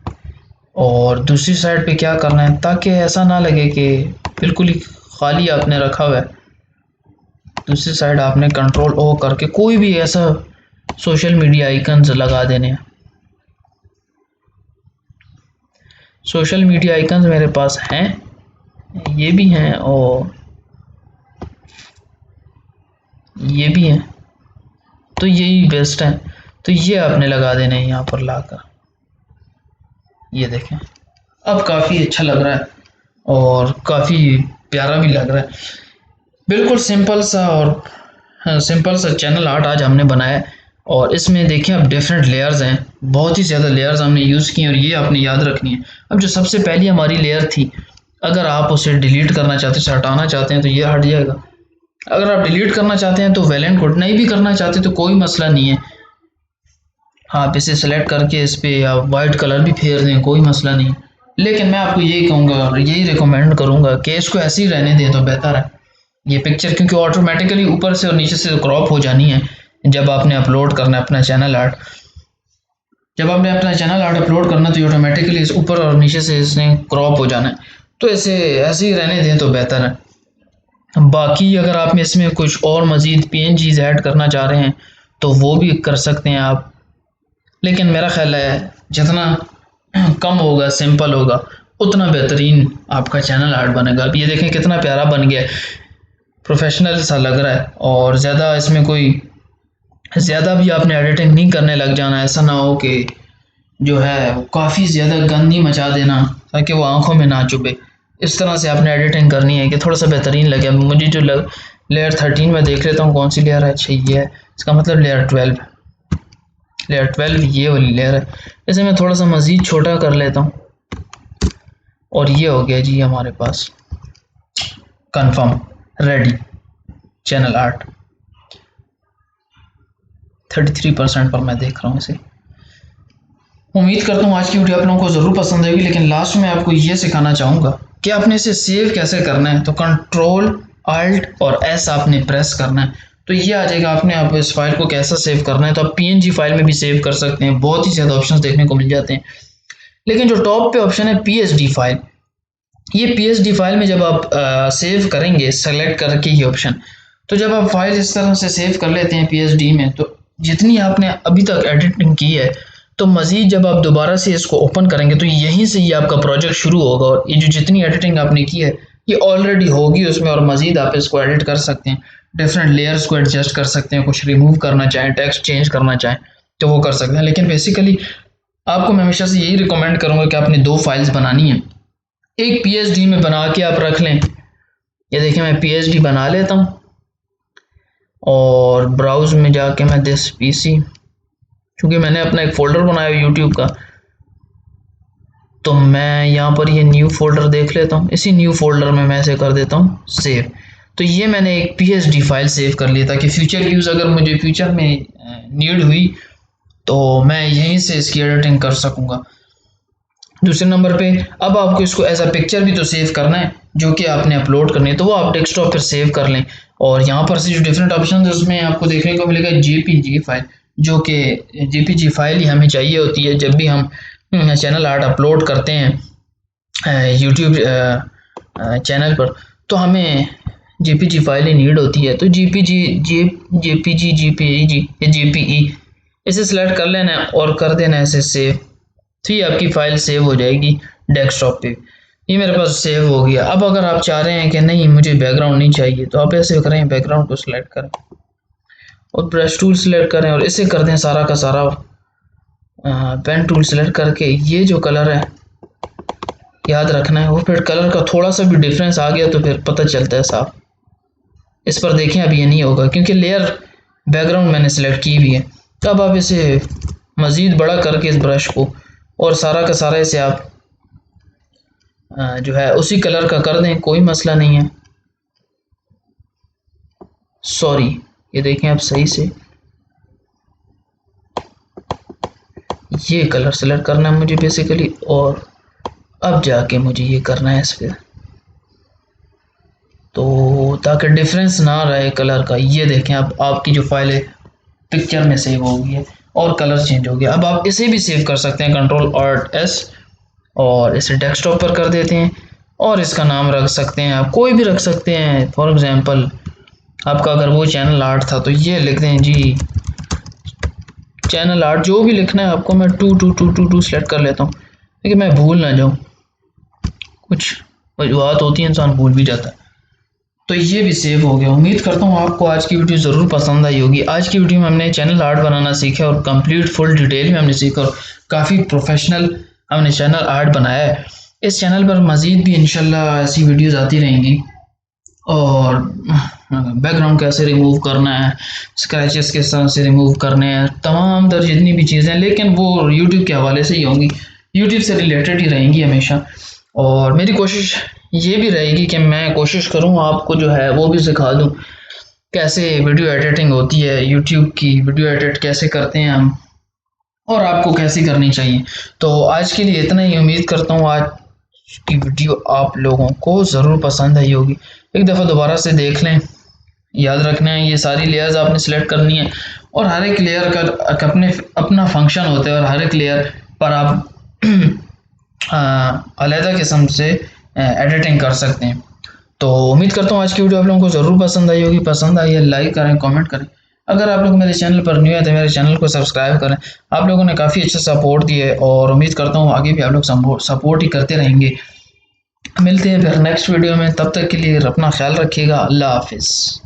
और दूसरी साइड पे क्या करना है ताकि ऐसा ना लगे कि बिल्कुल ही खाली आपने रखा हुआ है, दूसरी साइड आपने कंट्रोल ओ करके कोई भी ऐसा सोशल मीडिया आइकन्स लगा देने हैं। सोशल मीडिया आइकन्स मेरे पास हैं, ये भी हैं और ये भी हैं, तो यही बेस्ट है। तो ये आपने लगा देने हैं यहाँ पर लाकर, ये देखें अब काफ़ी अच्छा लग रहा है और काफ़ी प्यारा भी लग रहा है। बिल्कुल सिंपल सा और सिंपल सा चैनल आर्ट आज हमने बनाया है। और इसमें देखिए अब डिफरेंट लेयर्स हैं, बहुत ही ज़्यादा लेयर्स हमने यूज़ की और ये आपने याद रखनी है। अब जो सबसे पहली हमारी लेयर थी, अगर आप उसे डिलीट करना चाहते हैं, हटाना चाहते हैं तो ये हट जाएगा। अगर आप डिलीट करना चाहते हैं तो वेल एंड गुड, नहीं भी करना चाहते तो कोई मसला नहीं है, आप इसे सेलेक्ट करके इस पर आप वाइट कलर भी फेर दें, कोई मसला नहीं। लेकिन मैं आपको यही कहूँगा और यही रिकमेंड करूँगा कि इसको ऐसे ही रहने दें तो बेहतर है ये पिक्चर, क्योंकि ऑटोमेटिकली ऊपर से और नीचे से क्रॉप हो जानी है जब आपने अपलोड करना है अपना चैनल आर्ट। जब आपने अपना चैनल आर्ट अपलोड करना तो ऑटोमेटिकली इस ऊपर और नीचे से इसने क्रॉप हो जाना है, तो इसे ऐसे ही रहने दें तो बेहतर है। बाकी अगर आप इसमें कुछ और मज़ीद पीएनजीज ऐड करना चाह रहे हैं तो वो भी कर सकते हैं आप, लेकिन मेरा ख्याल है जितना कम होगा, सिंपल होगा, उतना बेहतरीन आपका चैनल आर्ट बनेगा। अब ये देखें कितना प्यारा बन गया है, प्रोफेशनल सा लग रहा है। और ज़्यादा इसमें कोई ज़्यादा भी आपने एडिटिंग नहीं करने लग जाना, ऐसा ना हो कि जो है वो काफ़ी ज़्यादा गंदी मचा देना ताकि वो आंखों में ना चुभे। इस तरह से आपने एडिटिंग करनी है कि थोड़ा सा बेहतरीन लगे। मुझे जो लेयर 13 में देख लेता हूँ कौन सी लेयर है, अच्छा ये है, इसका मतलब लेयर 12, लेयर 12 ये वाली लेयर है। इसे मैं थोड़ा सा मज़ीद छोटा कर लेता हूँ और ये हो गया जी हमारे पास कंफर्म रेडी चैनल आर्ट। 33% पर मैं देख रहा हूँ इसे। उम्मीद करता हूँ आज की वीडियो आप लोगों को ज़रूर पसंद आएगी, लेकिन लास्ट में आपको ये सिखाना चाहूँगा कि आपने इसे सेव कैसे करना है। तो कंट्रोल अल्ट और एस आपने प्रेस करना है तो ये आ जाएगा। आपने आप इस फाइल को कैसा सेव करना है, तो आप पीएनजी फाइल में भी सेव कर सकते हैं, बहुत ही ज़्यादा ऑप्शंस देखने को मिल जाते हैं। लेकिन जो टॉप पे ऑप्शन है पीएसडी फाइल, ये पीएसडी फाइल में जब आप सेव करेंगे सेलेक्ट करके ये ऑप्शन, तो जब आप फाइल इस तरह से सेव कर लेते हैं पीएसडी में, तो जितनी आपने अभी तक एडिटिंग की है, तो मज़ीद जब आप दोबारा से इसको ओपन करेंगे तो यहीं से ये आपका प्रोजेक्ट शुरू होगा और ये जो जितनी एडिटिंग आपने की है ये ऑलरेडी होगी उसमें, और मज़ीद आप इसको एडिट कर सकते हैं, डिफरेंट लेयर्स को एडजस्ट कर सकते हैं, कुछ रिमूव करना चाहें, टेक्स्ट चेंज करना चाहें तो वो कर सकते हैं। लेकिन बेसिकली आपको मैं हमेशा से यही रिकमेंड करूँगा कि आपने दो फाइल्स बनानी है, एक पीएचडी में बना के आप रख लें। ये देखिए मैं पीएचडी बना लेता हूँ और ब्राउज में जाके मैं दिस पीसी, क्योंकि मैंने अपना एक फ़ोल्डर बनाया यूट्यूब का, तो मैं यहाँ पर ये न्यू फोल्डर देख लेता हूँ, इसी न्यू फोल्डर में मैं इसे कर देता हूँ सेव। तो ये मैंने एक पीएचडी फाइल सेव कर ली ताकि फ्यूचर यूज़ अगर मुझे फ्यूचर में नीड हुई तो मैं यहीं से इसकी एडिटिंग कर सकूँगा। दूसरे नंबर पे अब आपको इसको एज अ पिक्चर भी तो सेव करना है जो कि आपने अपलोड करनी है, तो वो आप डेस्कटॉप पर सेव कर लें। और यहाँ पर से जो डिफरेंट ऑप्शन है उसमें आपको देखने को मिलेगा जेपीजी फाइल, जो कि जेपीजी फाइल ही हमें चाहिए होती है जब भी हम चैनल आर्ट अपलोड करते हैं यूट्यूब चैनल पर, तो हमें जेपीजी फाइल ही नीड होती है। तो जेपीजी या जेपीई इसे सिलेक्ट कर लेना है और कर देना है इसे सेव, तो ये आपकी फ़ाइल सेव हो जाएगी डेस्कटॉप पे। ये मेरे पास सेव हो गया। अब अगर आप चाह रहे हैं कि नहीं मुझे बैकग्राउंड नहीं चाहिए, तो आप ऐसे करें, बैकग्राउंड को सिलेक्ट करें और ब्रश टूल सिलेक्ट करें और इसे कर दें सारा का सारा पेन टूल सिलेक्ट करके ये जो कलर है याद रखना है। वो फिर कलर का थोड़ा सा भी डिफरेंस आ गया तो फिर पता चलता है साफ। इस पर देखें अब ये नहीं होगा क्योंकि लेयर बैकग्राउंड मैंने सेलेक्ट की भी है। तो अब आप इसे मज़ीद बड़ा करके इस ब्रश को और सारा का सारा इसे आप जो है उसी कलर का कर दें, कोई मसला नहीं है। सॉरी, ये देखें आप सही से, ये कलर सेलेक्ट करना है मुझे बेसिकली, और अब जाके मुझे ये करना है इस पर, तो ताकि डिफरेंस ना रहे कलर का। ये देखें अब आपकी जो फाइल है पिक्चर में सेव हो गई है और कलर चेंज हो गया। अब आप इसे भी सेव कर सकते हैं, Ctrl+Alt+S, और इसे डेस्कटॉप पर कर देते हैं और इसका नाम रख सकते हैं, आप कोई भी रख सकते हैं। फॉर एग्जांपल आपका अगर वो चैनल आर्ट था तो ये लिख दें जी चैनल आर्ट, जो भी लिखना है आपको। मैं 2222 सेलेक्ट कर लेता हूँ लेकिन मैं भूल ना जाऊँ, कुछ वजूहत होती है इंसान भूल भी जाता है। तो ये भी सेव हो गया। उम्मीद करता हूँ आपको आज की वीडियो ज़रूर पसंद आई होगी। आज की वीडियो में हमने चैनल आर्ट बनाना सीखा और कंप्लीट फुल डिटेल में हमने सीखा और काफ़ी प्रोफेशनल हमने चैनल आर्ट बनाया है। इस चैनल पर मज़ीद भी इंशाल्लाह ऐसी वीडियोज़ आती रहेंगी, और बैकग्राउंड कैसे रिमूव करना है, स्क्रैचेस किस तरह से रिमूव करने हैं, तमाम तर जितनी भी चीज़ें, लेकिन वो यूट्यूब के हवाले से ही होंगी, यूट्यूब से रिलेटेड ही रहेंगी हमेशा। और मेरी कोशिश ये भी रहेगी कि मैं कोशिश करूँ आपको जो है वो भी सिखा दूँ कैसे वीडियो एडिटिंग होती है, यूट्यूब की वीडियो एडिट कैसे करते हैं हम, और आपको कैसे करनी चाहिए। तो आज के लिए इतना ही। उम्मीद करता हूँ आज की वीडियो आप लोगों को ज़रूर पसंद आई होगी। एक दफ़ा दोबारा से देख लें। याद रखना है ये सारी लेयर्स आपने सेलेक्ट करनी है और हर एक लेयर का अपने अपना फंक्शन होता है और हर एक लेयर पर आप अलग किस्म से एडिटिंग कर सकते हैं। तो उम्मीद करता हूँ आज की वीडियो आप लोगों को ज़रूर पसंद आई होगी। पसंद आई है लाइक करें, कमेंट करें। अगर आप लोग मेरे चैनल पर न्यू है तो मेरे चैनल को सब्सक्राइब करें। आप लोगों ने काफ़ी अच्छा सपोर्ट दिया है और उम्मीद करता हूँ आगे भी आप लोग सपोर्ट ही करते रहेंगे। मिलते हैं फिर नेक्स्ट वीडियो में, तब तक के लिए अपना ख्याल रखिएगा। अल्लाह हाफिज़।